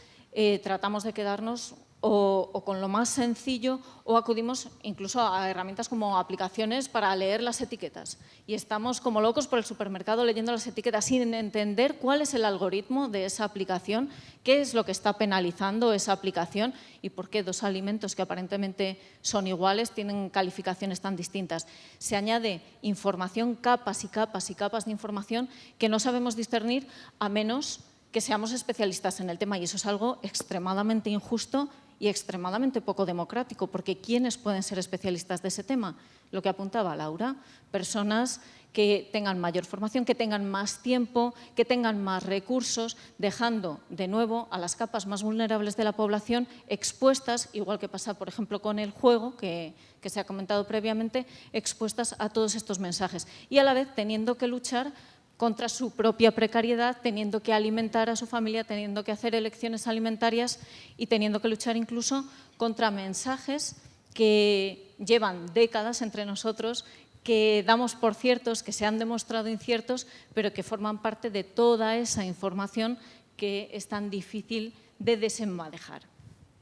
tratamos de quedarnos o con lo más sencillo o acudimos incluso a herramientas como aplicaciones para leer las etiquetas. Y estamos como locos por el supermercado leyendo las etiquetas sin entender cuál es el algoritmo de esa aplicación, qué es lo que está penalizando esa aplicación y por qué dos alimentos que aparentemente son iguales tienen calificaciones tan distintas. Se añade información, capas y capas y capas de información que no sabemos discernir a menos que seamos especialistas en el tema, y eso es algo extremadamente injusto y extremadamente poco democrático, porque ¿quiénes pueden ser especialistas de ese tema? Lo que apuntaba Laura, personas que tengan mayor formación, que tengan más tiempo, que tengan más recursos, dejando de nuevo a las capas más vulnerables de la población expuestas, igual que pasa, por ejemplo, con el juego, que se ha comentado previamente, expuestas a todos estos mensajes y a la vez teniendo que luchar contra su propia precariedad, teniendo que alimentar a su familia, teniendo que hacer elecciones alimentarias y teniendo que luchar incluso contra mensajes que llevan décadas entre nosotros, que damos por ciertos, que se han demostrado inciertos, pero que forman parte de toda esa información que es tan difícil de desenmadejar.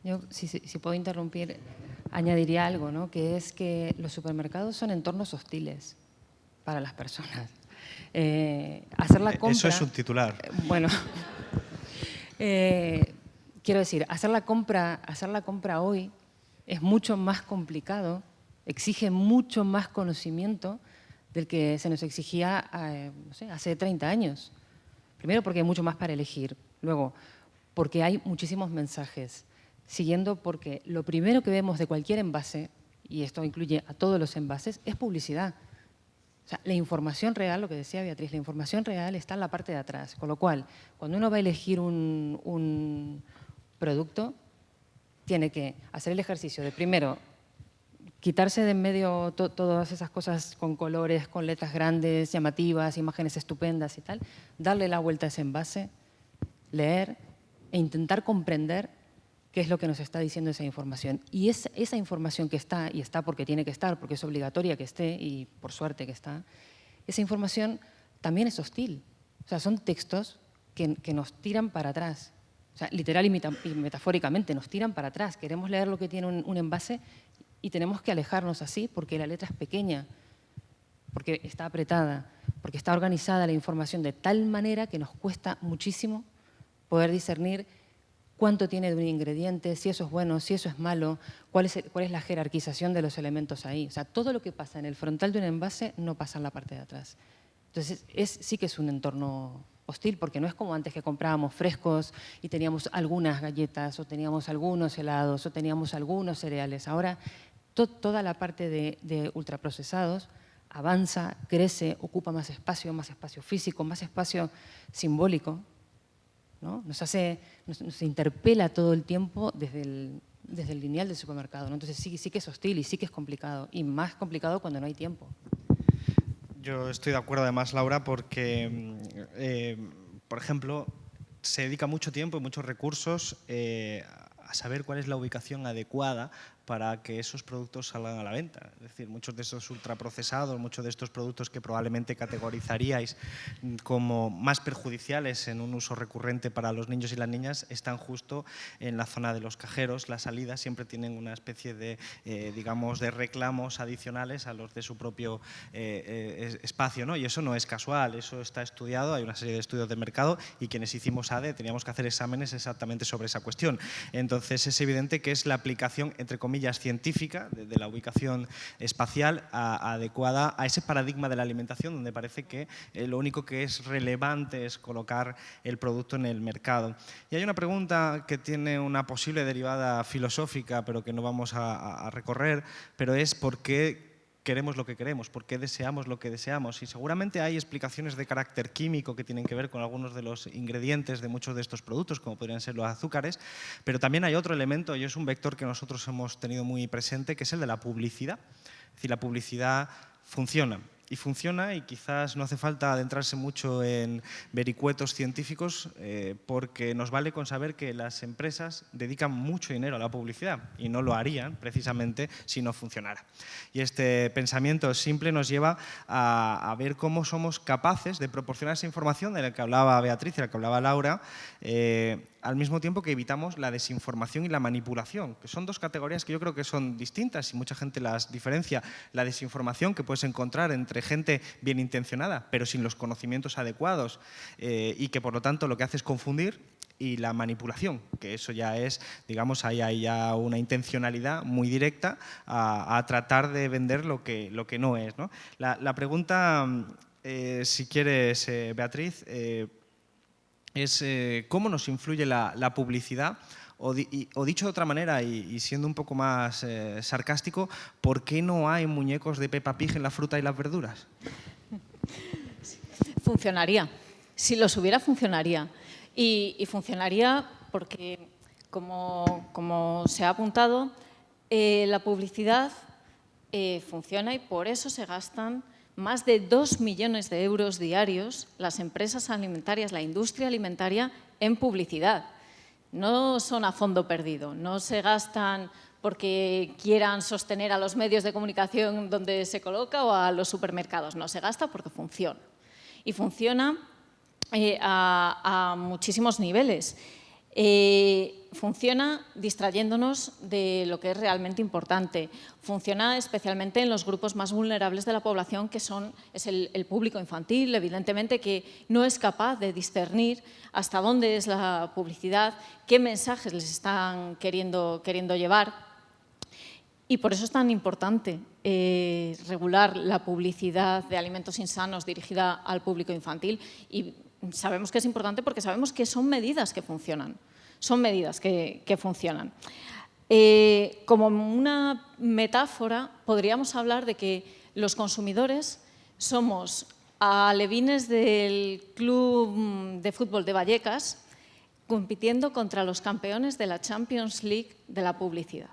Yo, si puedo interrumpir, añadiría algo, ¿no? Que es que los supermercados son entornos hostiles para las personas. Hacer la compra…
Eso es un titular.
Bueno, quiero decir, hacer la compra hoy es mucho más complicado, exige mucho más conocimiento del que se nos exigía no sé, hace 30 años. Primero porque hay mucho más para elegir, luego porque hay muchísimos mensajes, siguiendo porque lo primero que vemos de cualquier envase, y esto incluye a todos los envases, es publicidad. O sea, la información real, lo que decía Beatriz, la información real está en la parte de atrás. Con lo cual, cuando uno va a elegir un producto, tiene que hacer el ejercicio de, primero, quitarse de en medio todas esas cosas con colores, con letras grandes, llamativas, imágenes estupendas y tal, darle la vuelta a ese envase, leer e intentar comprender qué es lo que nos está diciendo esa información. Y esa información que está, y está porque tiene que estar, porque es obligatoria que esté, y por suerte que está, esa información también es hostil. O sea, son textos que nos tiran para atrás. O sea, literal y metafóricamente nos tiran para atrás. Queremos leer lo que tiene un envase y tenemos que alejarnos así porque la letra es pequeña, porque está apretada, porque está organizada la información de tal manera que nos cuesta muchísimo poder discernir cuánto tiene de un ingrediente, si eso es bueno, si eso es malo, cuál es la jerarquización de los elementos ahí. O sea, todo lo que pasa en el frontal de un envase no pasa en la parte de atrás. Entonces, sí que es un entorno hostil, porque no es como antes que comprábamos frescos y teníamos algunas galletas, o teníamos algunos helados, o teníamos algunos cereales. Ahora, toda la parte de ultraprocesados avanza, crece, ocupa más espacio físico, más espacio simbólico, ¿no? Nos interpela todo el tiempo desde el lineal del supermercado, ¿no? Entonces sí que es hostil y sí que es complicado, y más complicado cuando no hay tiempo.
Yo estoy de acuerdo además, Laura, porque, por ejemplo, se dedica mucho tiempo y muchos recursos a saber cuál es la ubicación adecuada para que esos productos salgan a la venta. Es decir, muchos de esos ultraprocesados, muchos de estos productos que probablemente categorizaríais como más perjudiciales en un uso recurrente para los niños y las niñas, están justo en la zona de los cajeros. Las salidas siempre tienen una especie de, digamos, de reclamos adicionales a los de su propio espacio, ¿no? Y eso no es casual, eso está estudiado, hay una serie de estudios de mercado y quienes hicimos ADE teníamos que hacer exámenes exactamente sobre esa cuestión. Entonces es evidente que es la aplicación, entre comillas, científica de la ubicación espacial adecuada a ese paradigma de la alimentación, donde parece que lo único que es relevante es colocar el producto en el mercado. Y hay una pregunta que tiene una posible derivada filosófica, pero que no vamos a recorrer, pero es ¿por qué queremos lo que queremos? ¿Por qué deseamos lo que deseamos? Y seguramente hay explicaciones de carácter químico que tienen que ver con algunos de los ingredientes de muchos de estos productos, como podrían ser los azúcares, pero también hay otro elemento, y es un vector que nosotros hemos tenido muy presente, que es el de la publicidad. Es decir, la publicidad funciona. Y funciona, y quizás no hace falta adentrarse mucho en vericuetos científicos, porque nos vale con saber que las empresas dedican mucho dinero a la publicidad y no lo harían precisamente si no funcionara. Y este pensamiento simple nos lleva a ver cómo somos capaces de proporcionar esa información de la que hablaba Beatriz y de la que hablaba Laura, al mismo tiempo que evitamos la desinformación y la manipulación, que son dos categorías que yo creo que son distintas y mucha gente las diferencia. La desinformación que puedes encontrar entre gente bien intencionada, pero sin los conocimientos adecuados y que por lo tanto lo que hace es confundir, y la manipulación, que eso ya es, digamos, hay ya una intencionalidad muy directa a tratar de vender lo que no es, ¿no? La pregunta, si quieres, Beatriz, es cómo nos influye la publicidad, o dicho de otra manera y siendo un poco más sarcástico, ¿por qué no hay muñecos de Peppa Pig en la fruta y las verduras?
Funcionaría. Si los hubiera, funcionaría. Y funcionaría porque, como se ha apuntado, la publicidad funciona y por eso se gastan más de 2 millones de euros diarios las empresas alimentarias, la industria alimentaria, en publicidad. No son a fondo perdido, no se gastan porque quieran sostener a los medios de comunicación donde se coloca o a los supermercados, no, se gasta porque funciona. Y funciona a muchísimos niveles. Funciona distrayéndonos de lo que es realmente importante. Funciona especialmente en los grupos más vulnerables de la población, que es el público infantil, evidentemente, que no es capaz de discernir hasta dónde es la publicidad, qué mensajes les están queriendo llevar. Y por eso es tan importante regular la publicidad de alimentos insanos dirigida al público infantil. Y sabemos que es importante porque sabemos que son medidas que funcionan. Son medidas que funcionan. Como una metáfora, podríamos hablar de que los consumidores somos alevines del Club de Fútbol de Vallecas compitiendo contra los campeones de la Champions League de la publicidad.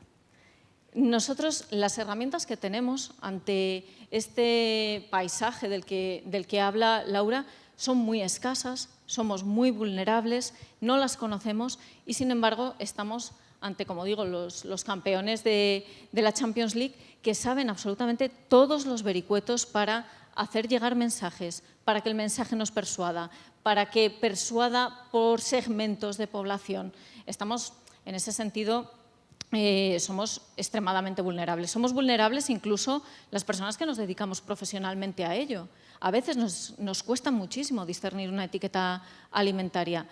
Nosotros, las herramientas que tenemos ante este paisaje del que habla Laura son muy escasas, somos muy vulnerables, no las conocemos y, sin embargo, estamos ante, como digo, los campeones de la Champions League, que saben absolutamente todos los vericuetos para hacer llegar mensajes, para que el mensaje nos persuada, para que persuada por segmentos de población. Estamos, en ese sentido, somos extremadamente vulnerables. Somos vulnerables incluso las personas que nos dedicamos profesionalmente a ello. A veces nos cuesta muchísimo discernir una etiqueta alimentaria.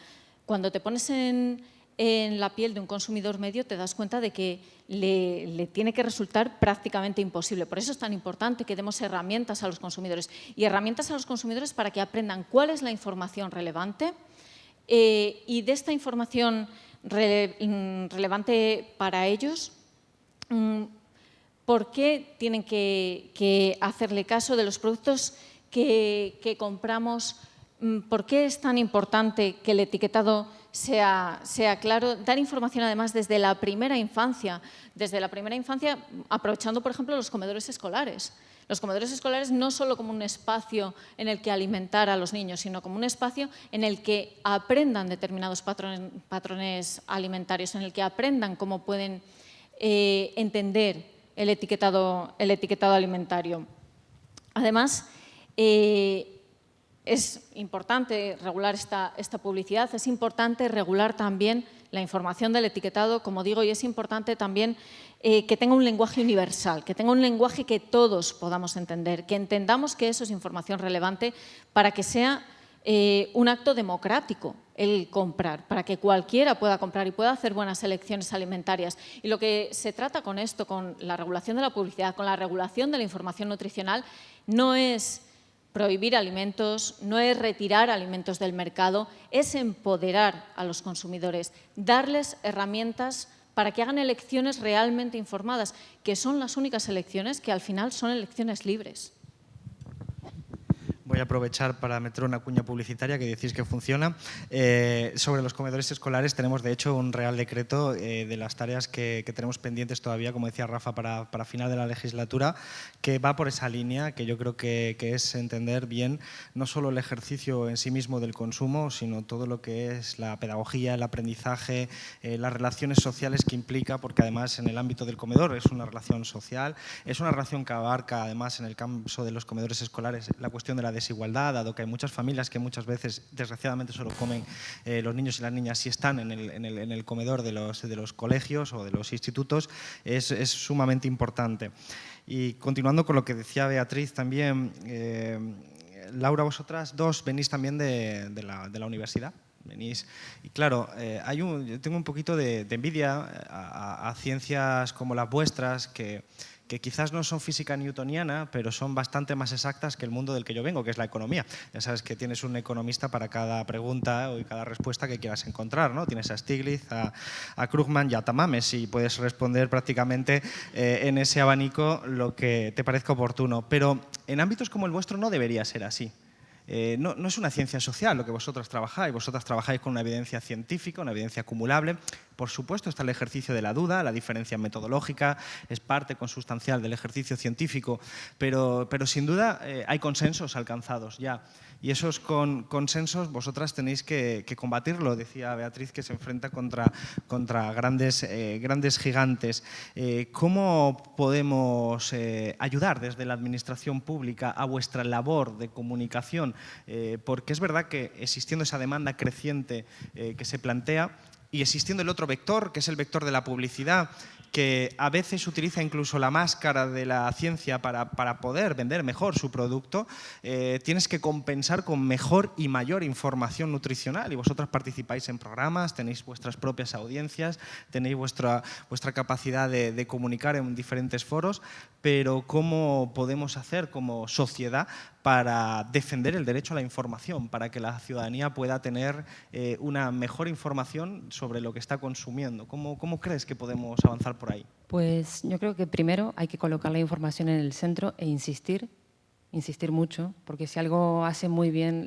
Cuando te pones en la piel de un consumidor medio te das cuenta de que le tiene que resultar prácticamente imposible. Por eso es tan importante que demos herramientas a los consumidores y herramientas a los consumidores para que aprendan cuál es la información relevante y de esta información relevante para ellos, por qué tienen que hacerle caso de los productos que compramos, por qué es tan importante que el etiquetado sea claro, dar información además desde la primera infancia, aprovechando, por ejemplo, los comedores escolares. Los comedores escolares no solo como un espacio en el que alimentar a los niños, sino como un espacio en el que aprendan determinados patrones alimentarios, en el que aprendan cómo pueden entender el etiquetado alimentario. Además, es importante regular esta publicidad, es importante regular también la información del etiquetado, como digo, y es importante también que tenga un lenguaje universal, que tenga un lenguaje que todos podamos entender, que entendamos que eso es información relevante para que sea un acto democrático el comprar, para que cualquiera pueda comprar y pueda hacer buenas elecciones alimentarias. Y lo que se trata con esto, con la regulación de la publicidad, con la regulación de la información nutricional, no es prohibir alimentos, no es retirar alimentos del mercado, es empoderar a los consumidores, darles herramientas para que hagan elecciones realmente informadas, que son las únicas elecciones que al final son elecciones libres.
Voy a aprovechar para meter una cuña publicitaria que decís que funciona. Sobre los comedores escolares tenemos, de hecho, un real decreto de las tareas que tenemos pendientes todavía, como decía Rafa, para final de la legislatura, que va por esa línea, que yo creo que es entender bien no solo el ejercicio en sí mismo del consumo, sino todo lo que es la pedagogía, el aprendizaje, las relaciones sociales que implica, porque además en el ámbito del comedor es una relación social, es una relación que abarca además en el campo de los comedores escolares la cuestión de la desigualdad, dado que hay muchas familias que muchas veces, desgraciadamente, solo comen los niños y las niñas si están en el comedor de los colegios o de los institutos, es sumamente importante. Y continuando con lo que decía Beatriz también, Laura, vosotras dos venís también de la universidad. Venís, y claro, yo tengo un poquito de envidia a ciencias como las vuestras que quizás no son física newtoniana, pero son bastante más exactas que el mundo del que yo vengo, que es la economía. Ya sabes que tienes un economista para cada pregunta y cada respuesta que quieras encontrar, ¿no? Tienes a Stiglitz, a Krugman y a Tamames y puedes responder prácticamente en ese abanico lo que te parezca oportuno. Pero en ámbitos como el vuestro no debería ser así. No es una ciencia social lo que vosotras trabajáis con una evidencia científica, una evidencia acumulable. Por supuesto está el ejercicio de la duda, la diferencia metodológica es parte consustancial del ejercicio científico, pero sin duda hay consensos alcanzados ya. Y esos consensos vosotras tenéis que combatirlo. Decía Beatriz que se enfrenta contra grandes gigantes. ¿Cómo podemos ayudar desde la administración pública a vuestra labor de comunicación? Porque es verdad que existiendo esa demanda creciente que se plantea y existiendo el otro vector, que es el vector de la publicidad, que a veces utiliza incluso la máscara de la ciencia para poder vender mejor su producto, tienes que compensar con mejor y mayor información nutricional. Y vosotras participáis en programas, tenéis vuestras propias audiencias, tenéis vuestra capacidad de comunicar en diferentes foros, pero ¿cómo podemos hacer como sociedad para defender el derecho a la información, para que la ciudadanía pueda tener una mejor información sobre lo que está consumiendo? ¿Cómo crees que podemos avanzar por ahí?
Pues yo creo que primero hay que colocar la información en el centro e insistir mucho, porque si algo hace muy bien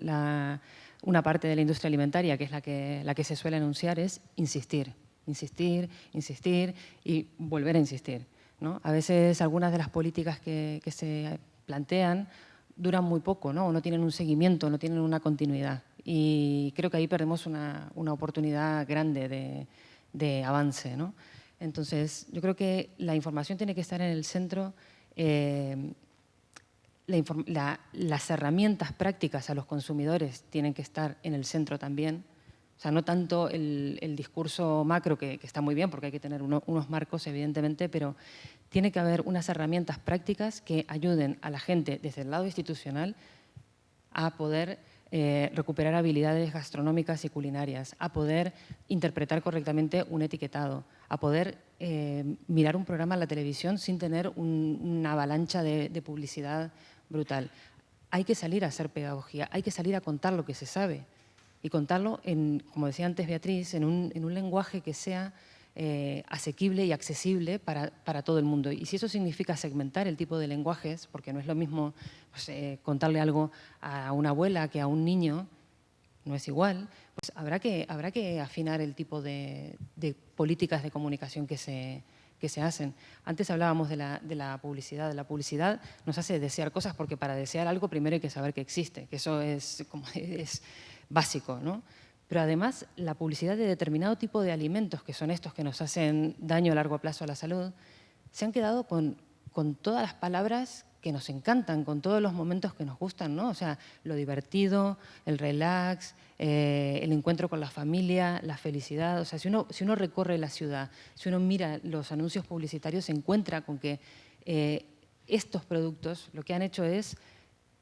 una parte de la industria alimentaria, que es la que se suele anunciar, es insistir y volver a insistir, ¿no? A veces algunas de las políticas que se plantean duran muy poco, ¿no? O no tienen un seguimiento, no tienen una continuidad. Y creo que ahí perdemos una oportunidad grande de avance, ¿no? Entonces, yo creo que la información tiene que estar en el centro, las herramientas prácticas a los consumidores tienen que estar en el centro también. O sea, no tanto el discurso macro, que está muy bien porque hay que tener unos marcos, evidentemente, pero tiene que haber unas herramientas prácticas que ayuden a la gente desde el lado institucional a poder recuperar habilidades gastronómicas y culinarias, a poder interpretar correctamente un etiquetado, a poder mirar un programa en la televisión sin tener una avalancha de publicidad brutal. Hay que salir a hacer pedagogía, hay que salir a contar lo que se sabe y contarlo, como decía antes Beatriz, en un lenguaje que sea asequible y accesible para todo el mundo. Y si eso significa segmentar el tipo de lenguajes, porque no es lo mismo pues, contarle algo a una abuela que a un niño, no es igual, pues habrá que afinar el tipo de políticas de comunicación que que se hacen. Antes hablábamos de la publicidad. La publicidad nos hace desear cosas porque para desear algo primero hay que saber que existe, que eso es básico, ¿no? Pero además la publicidad de determinado tipo de alimentos, que son estos que nos hacen daño a largo plazo a la salud, se han quedado con todas las palabras que nos encantan, con todos los momentos que nos gustan, ¿no? O sea, lo divertido, el relax, el encuentro con la familia, la felicidad. O sea, si uno recorre la ciudad, si uno mira los anuncios publicitarios, se encuentra con que estos productos lo que han hecho es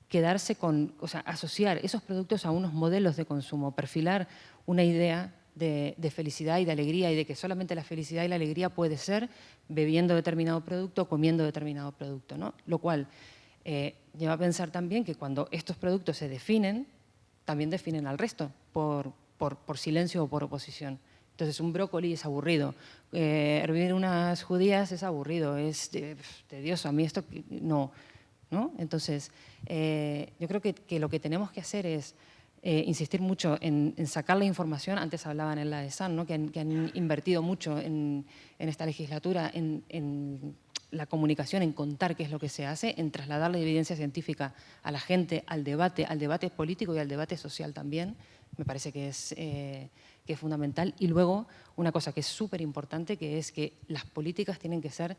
quedarse o sea, asociar esos productos a unos modelos de consumo, perfilar una idea de felicidad y de alegría, y de que solamente la felicidad y la alegría puede ser bebiendo determinado producto o comiendo determinado producto, ¿no? Lo cual lleva a pensar también que cuando estos productos se definen, también definen al resto por silencio o por oposición. Entonces, un brócoli es aburrido, hervir unas judías es aburrido, es tedioso, a mí esto no, ¿no? Entonces, yo creo que lo que tenemos que hacer es insistir mucho en sacar la información. Antes hablaban en la ESAN, ¿no? que han invertido mucho en esta legislatura en la comunicación, en contar qué es lo que se hace, en trasladar la evidencia científica a la gente, al debate político y al debate social también. Me parece que es fundamental. Y luego, una cosa que es súper importante, que es que las políticas tienen que ser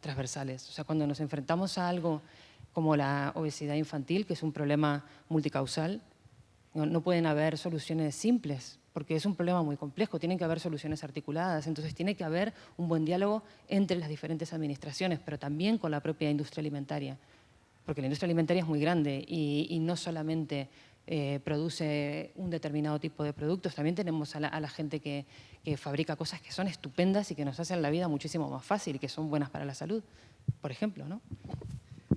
transversales. O sea, cuando nos enfrentamos a algo como la obesidad infantil, que es un problema multicausal, no pueden haber soluciones simples, porque es un problema muy complejo, tienen que haber soluciones articuladas, entonces tiene que haber un buen diálogo entre las diferentes administraciones, pero también con la propia industria alimentaria, porque la industria alimentaria es muy grande y no solamente produce un determinado tipo de productos, también tenemos a la gente que fabrica cosas que son estupendas y que nos hacen la vida muchísimo más fácil y que son buenas para la salud, por ejemplo, ¿no?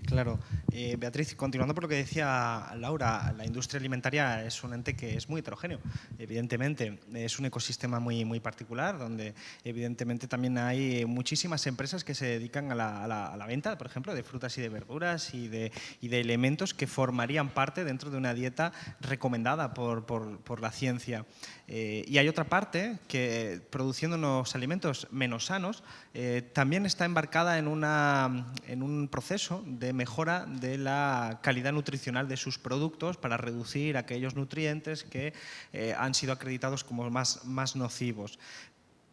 Claro. Beatriz, continuando por lo que decía Laura, la industria alimentaria es un ente que es muy heterogéneo, evidentemente. Es un ecosistema muy particular, donde evidentemente también hay muchísimas empresas que se dedican a la venta, por ejemplo, de frutas y de verduras y de elementos que formarían parte dentro de una dieta recomendada por la ciencia. Y hay otra parte que, produciendo unos alimentos menos sanos, también está embarcada en un proceso de mejora de la calidad nutricional de sus productos para reducir aquellos nutrientes que han sido acreditados como más nocivos.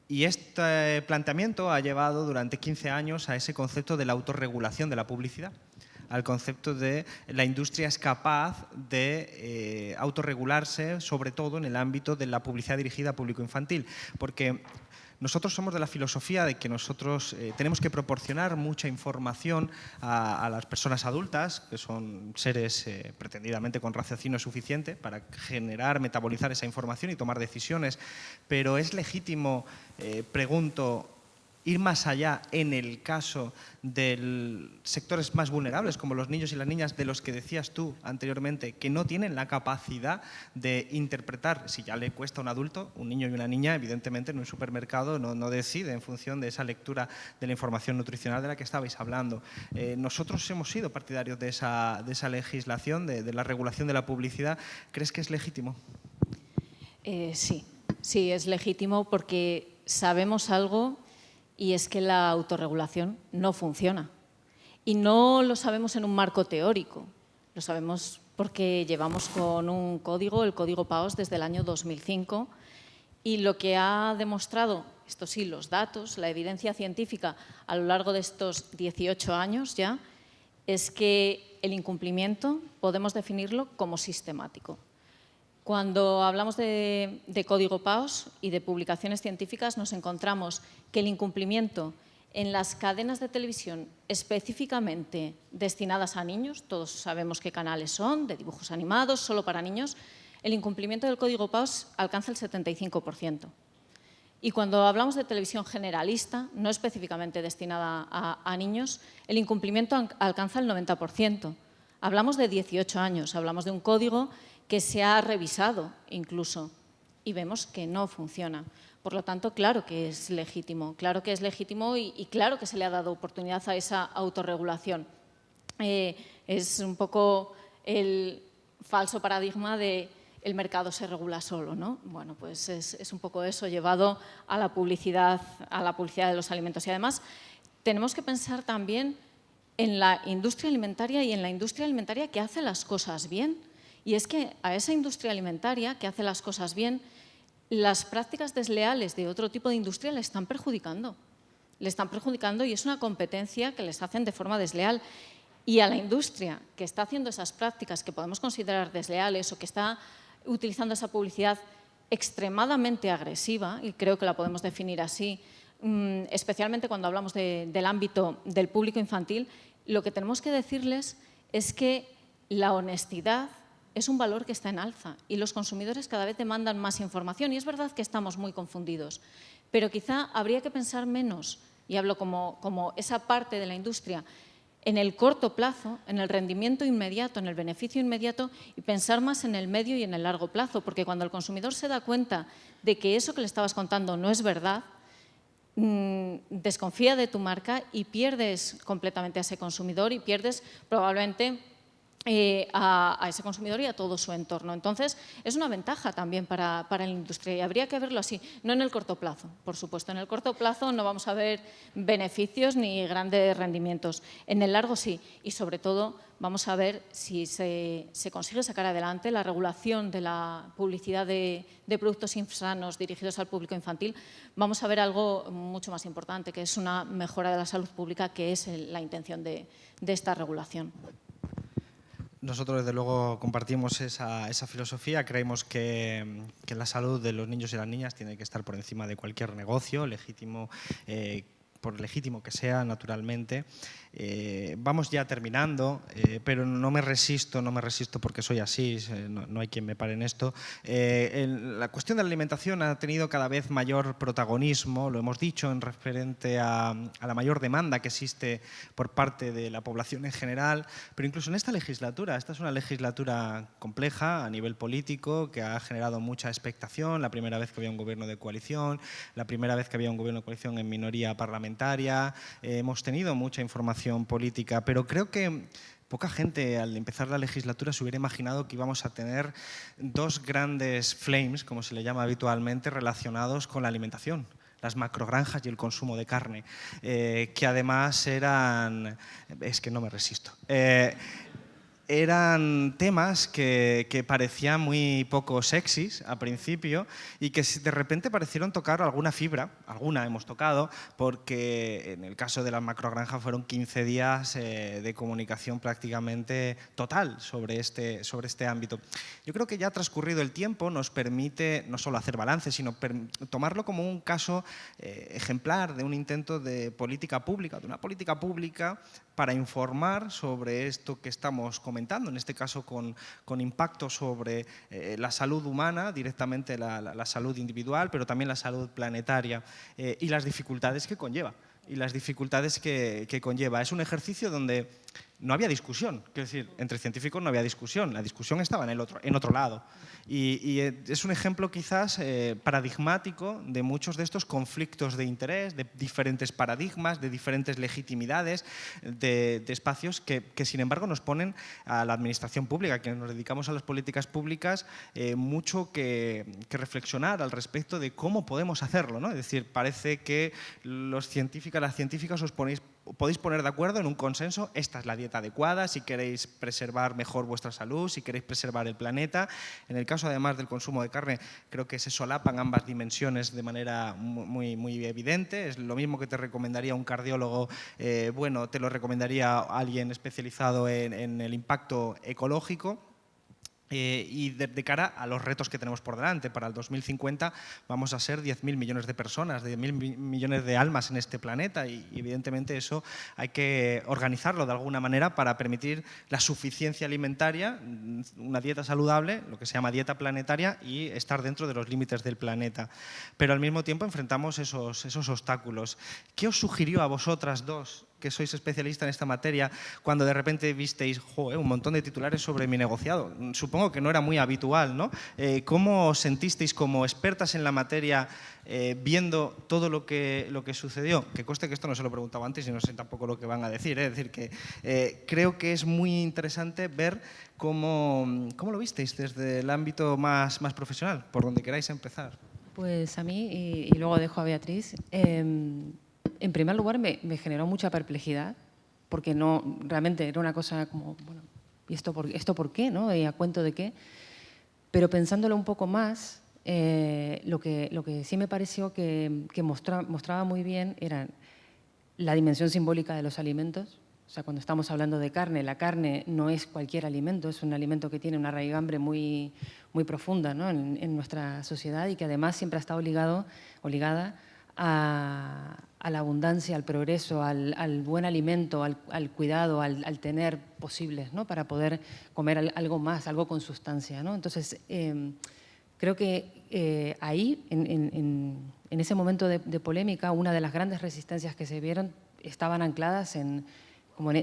Y este planteamiento ha llevado durante 15 años a ese concepto de la autorregulación de la publicidad, al concepto de la industria es capaz de autorregularse, sobre todo en el ámbito de la publicidad dirigida a público infantil, porque nosotros somos de la filosofía de que nosotros tenemos que proporcionar mucha información a las personas adultas, que son seres pretendidamente con raciocinio suficiente para generar, metabolizar esa información y tomar decisiones, pero es legítimo, pregunto, ir más allá en el caso de sectores más vulnerables, como los niños y las niñas, de los que decías tú anteriormente, que no tienen la capacidad de interpretar. Si ya le cuesta a un adulto, un niño y una niña, evidentemente en un supermercado no decide en función de esa lectura de la información nutricional de la que estabais hablando. Nosotros hemos sido partidarios de esa legislación, de la regulación de la publicidad. ¿Crees que es legítimo?
Sí, es legítimo porque sabemos algo. Y es que la autorregulación no funciona. Y no lo sabemos en un marco teórico, lo sabemos porque llevamos con un código, el Código PAOS, desde el año 2005, y lo que ha demostrado, esto sí, los datos, la evidencia científica a lo largo de estos 18 años ya, es que el incumplimiento podemos definirlo como sistemático. Cuando hablamos de Código PAOS y de publicaciones científicas, nos encontramos que el incumplimiento en las cadenas de televisión específicamente destinadas a niños, todos sabemos qué canales son, de dibujos animados, solo para niños, el incumplimiento del Código PAOS alcanza el 75%. Y cuando hablamos de televisión generalista, no específicamente destinada a niños, el incumplimiento alcanza el 90%. Hablamos de 18 años, hablamos de un código que se ha revisado incluso y vemos que no funciona. Por lo tanto, claro que es legítimo y claro que se le ha dado oportunidad a esa autorregulación. Es un poco el falso paradigma de el mercado se regula solo, ¿no? Bueno, pues es un poco eso llevado a la publicidad de los alimentos. Y además tenemos que pensar también en la industria alimentaria y en la industria alimentaria que hace las cosas bien. Y es que a esa industria alimentaria que hace las cosas bien, las prácticas desleales de otro tipo de industria le están perjudicando. Le están perjudicando y es una competencia que les hacen de forma desleal. Y a la industria que está haciendo esas prácticas que podemos considerar desleales o que está utilizando esa publicidad extremadamente agresiva, y creo que la podemos definir así, especialmente cuando hablamos del ámbito del público infantil, lo que tenemos que decirles es que la honestidad es un valor que está en alza y los consumidores cada vez demandan más información. Y es verdad que estamos muy confundidos, pero quizá habría que pensar menos, y hablo como esa parte de la industria, en el corto plazo, en el rendimiento inmediato, en el beneficio inmediato, y pensar más en el medio y en el largo plazo, porque cuando el consumidor se da cuenta de que eso que le estabas contando no es verdad, desconfía de tu marca y pierdes completamente a ese consumidor y pierdes probablemente a ese consumidor y a todo su entorno. Entonces, es una ventaja también para la industria y habría que verlo así, no en el corto plazo, por supuesto. En el corto plazo no vamos a ver beneficios ni grandes rendimientos. En el largo sí, y sobre todo vamos a ver si se consigue sacar adelante la regulación de la publicidad de productos insanos dirigidos al público infantil. Vamos a ver algo mucho más importante, que es una mejora de la salud pública, que es la intención de esta regulación.
Nosotros, desde luego, compartimos esa filosofía. Creemos que la salud de los niños y las niñas tiene que estar por encima de cualquier negocio, legítimo, por legítimo que sea, naturalmente. Vamos ya terminando, pero no me resisto porque soy así, no hay quien me pare en esto. La cuestión de la alimentación ha tenido cada vez mayor protagonismo, lo hemos dicho, en referente a la mayor demanda que existe por parte de la población en general, pero incluso en esta legislatura. Esta es una legislatura compleja a nivel político que ha generado mucha expectación, la primera vez que había un gobierno de coalición, la primera vez que había un gobierno de coalición en minoría parlamentaria. Hemos tenido mucha información política, pero creo que poca gente al empezar la legislatura se hubiera imaginado que íbamos a tener dos grandes flames, como se le llama habitualmente, relacionados con la alimentación: las macrogranjas y el consumo de carne, que además eran... Es que no me resisto. Eran temas que parecían muy poco sexys a principio y que de repente parecieron tocar alguna fibra, alguna hemos tocado, porque en el caso de la macrogranja fueron 15 días de comunicación prácticamente total sobre este ámbito. Yo creo que ya transcurrido el tiempo nos permite no solo hacer balance, sino tomarlo como un caso ejemplar de un intento de política pública, de una política pública para informar sobre esto que estamos comentando, en este caso con impacto sobre la salud humana, directamente la salud individual, pero también la salud planetaria y las dificultades que conlleva. Es un ejercicio donde no había discusión, quiero decir, entre científicos no había discusión, la discusión estaba en otro lado. Y es un ejemplo quizás paradigmático de muchos de estos conflictos de interés, de diferentes paradigmas, de diferentes legitimidades, de espacios que sin embargo nos ponen a la administración pública, que nos dedicamos a las políticas públicas, mucho que reflexionar al respecto de cómo podemos hacerlo, ¿no? Es decir, parece que las científicas os podéis poner de acuerdo en un consenso: esta es la dieta adecuada si queréis preservar mejor vuestra salud, si queréis preservar el planeta. En el caso además del consumo de carne, creo que se solapan ambas dimensiones de manera muy evidente. Es lo mismo que te recomendaría un cardiólogo, bueno, te lo recomendaría alguien especializado en el impacto ecológico. Y de cara a los retos que tenemos por delante, para el 2050 vamos a ser 10.000 millones de personas, 10.000 millones de almas en este planeta y evidentemente eso hay que organizarlo de alguna manera para permitir la suficiencia alimentaria, una dieta saludable, lo que se llama dieta planetaria, y estar dentro de los límites del planeta. Pero al mismo tiempo enfrentamos esos obstáculos. ¿Qué os sugirió a vosotras dos que sois especialistas en esta materia, cuando de repente visteis un montón de titulares sobre mi negociado? Supongo que no era muy habitual, ¿no? ¿Cómo os sentisteis como expertas en la materia viendo todo lo que sucedió? Que conste que esto no se lo he preguntado antes y no sé tampoco lo que van a decir. Es decir, que creo que es muy interesante ver cómo lo visteis desde el ámbito más profesional, por donde queráis empezar.
Pues a mí, y luego dejo a Beatriz, en primer lugar me generó mucha perplejidad, porque no, realmente era una cosa como, bueno, ¿y esto por qué? ¿No? ¿Y a cuento de qué? Pero pensándolo un poco más, lo que sí me pareció que mostraba muy bien era la dimensión simbólica de los alimentos. O sea, cuando estamos hablando de carne, la carne no es cualquier alimento, es un alimento que tiene una raigambre muy profunda, ¿no? en nuestra sociedad, y que además siempre ha estado ligada a la abundancia, al progreso, al buen alimento, al cuidado, al tener posibles, ¿no? Para poder comer algo más, algo con sustancia, ¿no? Entonces, creo que ahí, en ese momento de polémica, una de las grandes resistencias que se vieron estaban ancladas en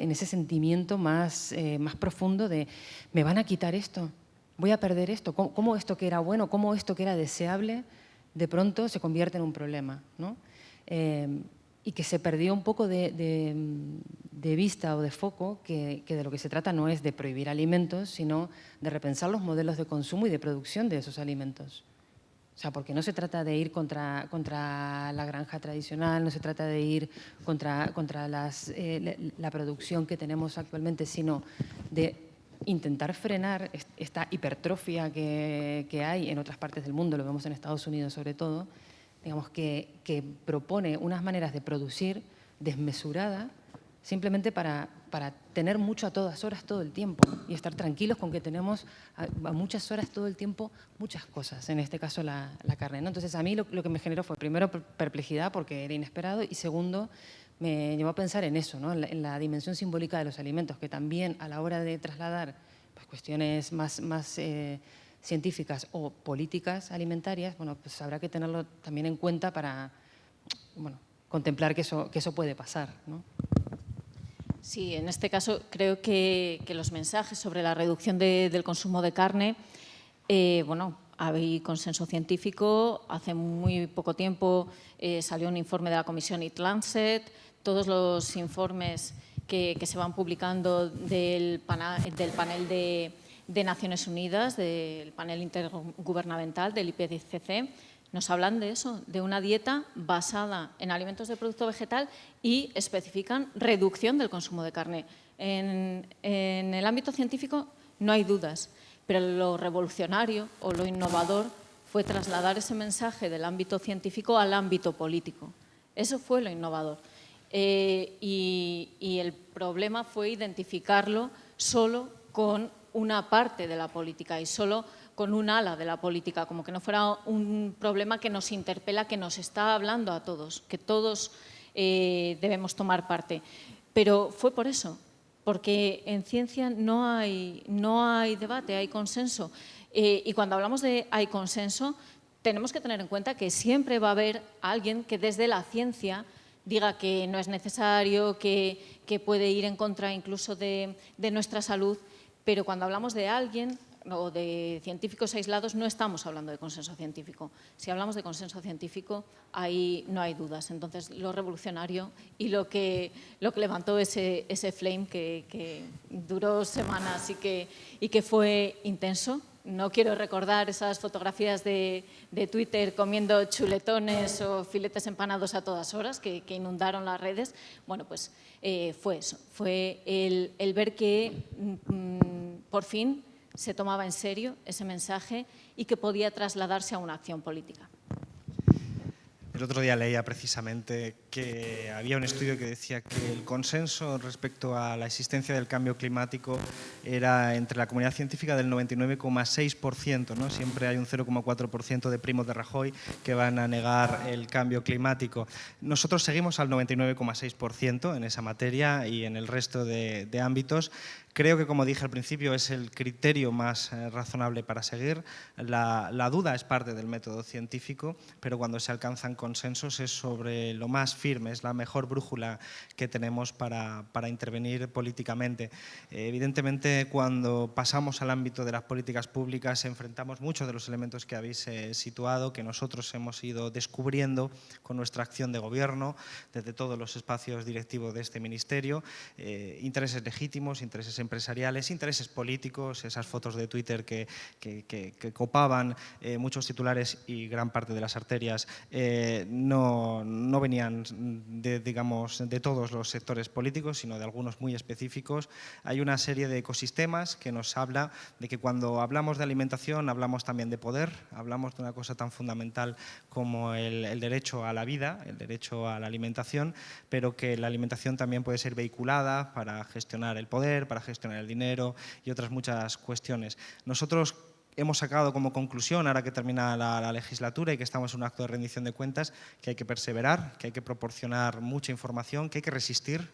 ese sentimiento más profundo de ¿me van a quitar esto? ¿Voy a perder esto? ¿Cómo esto que era bueno, cómo esto que era deseable, de pronto se convierte en un problema, ¿no? Y que se perdió un poco de vista o de foco que de lo que se trata no es de prohibir alimentos, sino de repensar los modelos de consumo y de producción de esos alimentos. O sea, porque no se trata de ir contra la granja tradicional, no se trata de ir contra la producción que tenemos actualmente, sino de intentar frenar esta hipertrofia que hay en otras partes del mundo, lo vemos en Estados Unidos sobre todo, digamos que propone unas maneras de producir desmesurada simplemente para tener mucho a todas horas todo el tiempo y estar tranquilos con que tenemos a muchas horas todo el tiempo muchas cosas, en este caso la carne, ¿no? Entonces a mí lo que me generó fue primero perplejidad porque era inesperado y segundo me llevó a pensar en eso, ¿no? en la dimensión simbólica de los alimentos, que también a la hora de trasladar pues, cuestiones más científicas o políticas alimentarias, bueno, pues habrá que tenerlo también en cuenta para contemplar que eso puede pasar, ¿no?
Sí, en este caso creo que los mensajes sobre la reducción del consumo de carne, hay consenso científico. Hace muy poco tiempo salió un informe de la Comisión Eat Lancet. Todos los informes que se van publicando del panel de Naciones Unidas, del panel intergubernamental del IPCC, nos hablan de eso, de una dieta basada en alimentos de producto vegetal y especifican reducción del consumo de carne. En el ámbito científico no hay dudas, pero lo revolucionario o lo innovador fue trasladar ese mensaje del ámbito científico al ámbito político. Eso fue lo innovador. Y el problema fue identificarlo solo con una parte de la política y solo con un ala de la política, como que no fuera un problema que nos interpela, que nos está hablando a todos, que todos debemos tomar parte. Pero fue por eso, porque en ciencia no hay debate, hay consenso. Y cuando hablamos de hay consenso, tenemos que tener en cuenta que siempre va a haber alguien que desde la ciencia diga que no es necesario, que puede ir en contra incluso de nuestra salud, pero cuando hablamos de alguien o de científicos aislados no estamos hablando de consenso científico. Si hablamos de consenso científico, ahí no hay dudas. Entonces, lo revolucionario y lo que levantó ese flame que duró semanas y que fue intenso. No quiero recordar esas fotografías de Twitter comiendo chuletones o filetes empanados a todas horas que inundaron las redes. Bueno, pues fue eso. Fue el ver que por fin se tomaba en serio ese mensaje y que podía trasladarse a una acción política.
El otro día leía precisamente que había un estudio que decía que el consenso respecto a la existencia del cambio climático era entre la comunidad científica del 99,6%, ¿no? Siempre hay un 0,4% de primos de Rajoy que van a negar el cambio climático. Nosotros seguimos al 99,6% en esa materia y en el resto de ámbitos. Creo que, como dije al principio, es el criterio más razonable para seguir. La duda es parte del método científico, pero cuando se alcanzan consensos es sobre lo más firme, es la mejor brújula que tenemos para intervenir políticamente. Evidentemente, cuando pasamos al ámbito de las políticas públicas, enfrentamos muchos de los elementos que habéis situado, que nosotros hemos ido descubriendo con nuestra acción de gobierno, desde todos los espacios directivos de este ministerio, intereses legítimos, intereses empresariales, intereses políticos, esas fotos de Twitter que copaban muchos titulares y gran parte de las arterias no venían de todos los sectores políticos, sino de algunos muy específicos. Hay una serie de ecosistemas que nos habla de que cuando hablamos de alimentación hablamos también de poder, hablamos de una cosa tan fundamental como el derecho a la vida, el derecho a la alimentación, pero que la alimentación también puede ser vehiculada para gestionar el poder, para gestionar el dinero y otras muchas cuestiones. Nosotros hemos sacado como conclusión, ahora que termina la legislatura y que estamos en un acto de rendición de cuentas, que hay que perseverar, que hay que proporcionar mucha información, que hay que resistir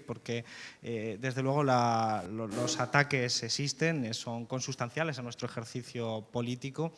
porque desde luego los ataques existen, son consustanciales a nuestro ejercicio político,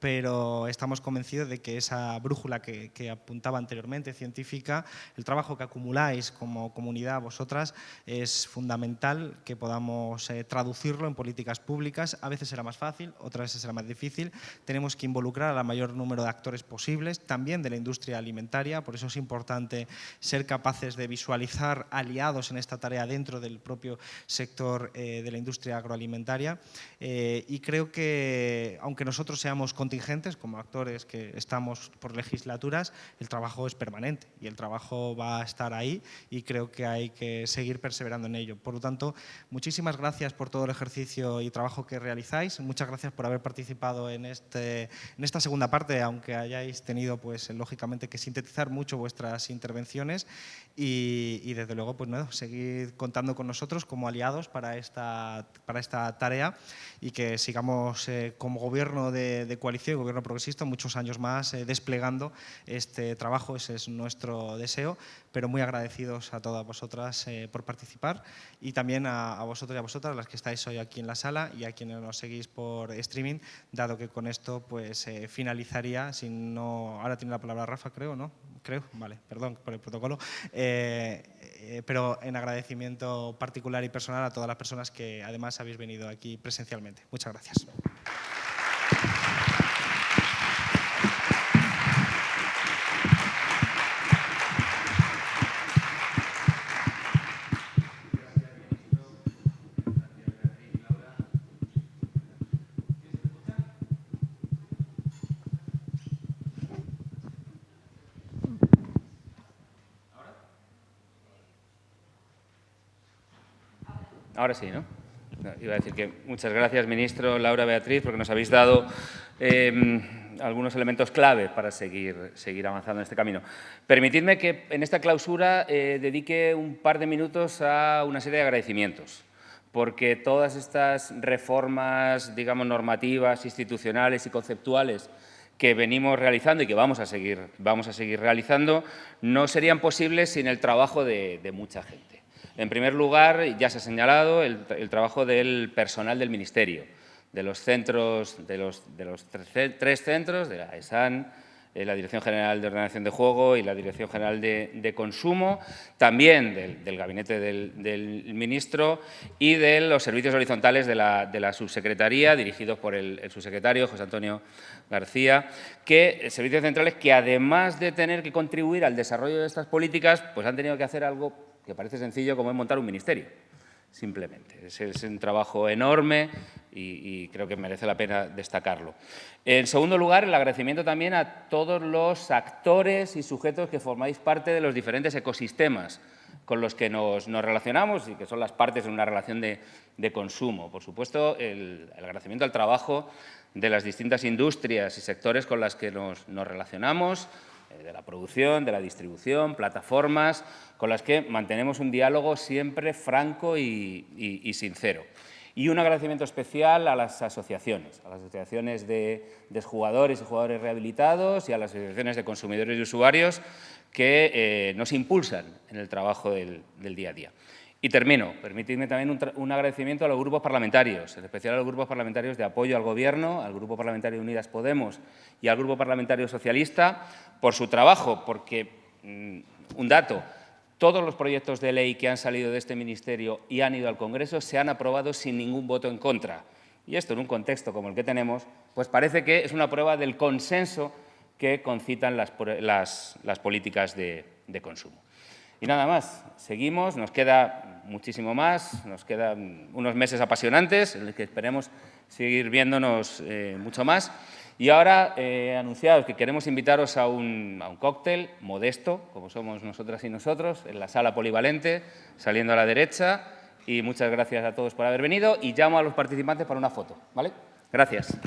pero estamos convencidos de que esa brújula que apuntaba anteriormente, científica, el trabajo que acumuláis como comunidad vosotras, es fundamental que podamos traducirlo en políticas públicas. A veces será más fácil, otras veces será más difícil. Tenemos que involucrar al mayor número de actores posibles, también de la industria alimentaria, por eso es importante ser capaces de visualizar aliados en esta tarea dentro del propio sector de la industria agroalimentaria. Y creo que, aunque nosotros seamos contingentes como actores que estamos por legislaturas, el trabajo es permanente y el trabajo va a estar ahí y creo que hay que seguir perseverando en ello. Por lo tanto, muchísimas gracias por todo el ejercicio y trabajo que realizáis. Muchas gracias por haber participado en esta segunda parte, aunque hayáis tenido, pues, lógicamente, que sintetizar mucho vuestras intervenciones y desde luego, pues, no, seguir contando con nosotros como aliados para esta tarea y que sigamos como gobierno de coalición y gobierno progresista muchos años más desplegando este trabajo. Ese es nuestro deseo, pero muy agradecidos a todas vosotras por participar y también a vosotros y a vosotras, las que estáis hoy aquí en la sala y a quienes nos seguís por streaming, dado que con esto pues finalizaría, si no, ahora tiene la palabra Rafa, creo, ¿no? Creo, vale, perdón por el protocolo, pero en agradecimiento particular y personal a todas las personas que además habéis venido aquí presencialmente. Muchas gracias.
Ahora sí, ¿no? Iba a decir que muchas gracias, ministro, Laura, Beatriz, porque nos habéis dado algunos elementos clave para seguir avanzando en este camino. Permitidme que en esta clausura dedique un par de minutos a una serie de agradecimientos, porque todas estas reformas, digamos, normativas, institucionales y conceptuales que venimos realizando y que vamos a seguir realizando no serían posibles sin el trabajo de mucha gente. En primer lugar, ya se ha señalado el trabajo del personal del Ministerio, de los centros, de los tres centros, de la AESAN, la Dirección General de Ordenación de Juego y la Dirección General de Consumo, también del gabinete del ministro y de los servicios horizontales de la subsecretaría, dirigidos por el subsecretario José Antonio García, servicios centrales que, además de tener que contribuir al desarrollo de estas políticas, pues han tenido que hacer algo que parece sencillo, como es montar un ministerio, simplemente. Es un trabajo enorme y creo que merece la pena destacarlo. En segundo lugar, el agradecimiento también a todos los actores y sujetos que formáis parte de los diferentes ecosistemas con los que nos relacionamos y que son las partes de una relación de consumo. Por supuesto, el agradecimiento al trabajo de las distintas industrias y sectores con las que nos relacionamos, de la producción, de la distribución, plataformas, con las que mantenemos un diálogo siempre franco y sincero. Y un agradecimiento especial a las asociaciones de jugadores y jugadores rehabilitados y a las asociaciones de consumidores y usuarios que nos impulsan en el trabajo del día a día. Y termino. Permitidme también un agradecimiento a los grupos parlamentarios, en especial a los grupos parlamentarios de apoyo al Gobierno, al Grupo Parlamentario de Unidas Podemos y al Grupo Parlamentario Socialista, por su trabajo, porque, un dato, todos los proyectos de ley que han salido de este Ministerio y han ido al Congreso se han aprobado sin ningún voto en contra. Y esto, en un contexto como el que tenemos, pues parece que es una prueba del consenso que concitan las políticas de consumo. Y nada más, seguimos, nos queda muchísimo más, nos quedan unos meses apasionantes en los que esperemos seguir viéndonos mucho más. Y ahora anunciaros que queremos invitaros a un cóctel modesto, como somos nosotras y nosotros, en la sala polivalente, saliendo a la derecha. Y muchas gracias a todos por haber venido y llamo a los participantes para una foto, ¿vale? Gracias.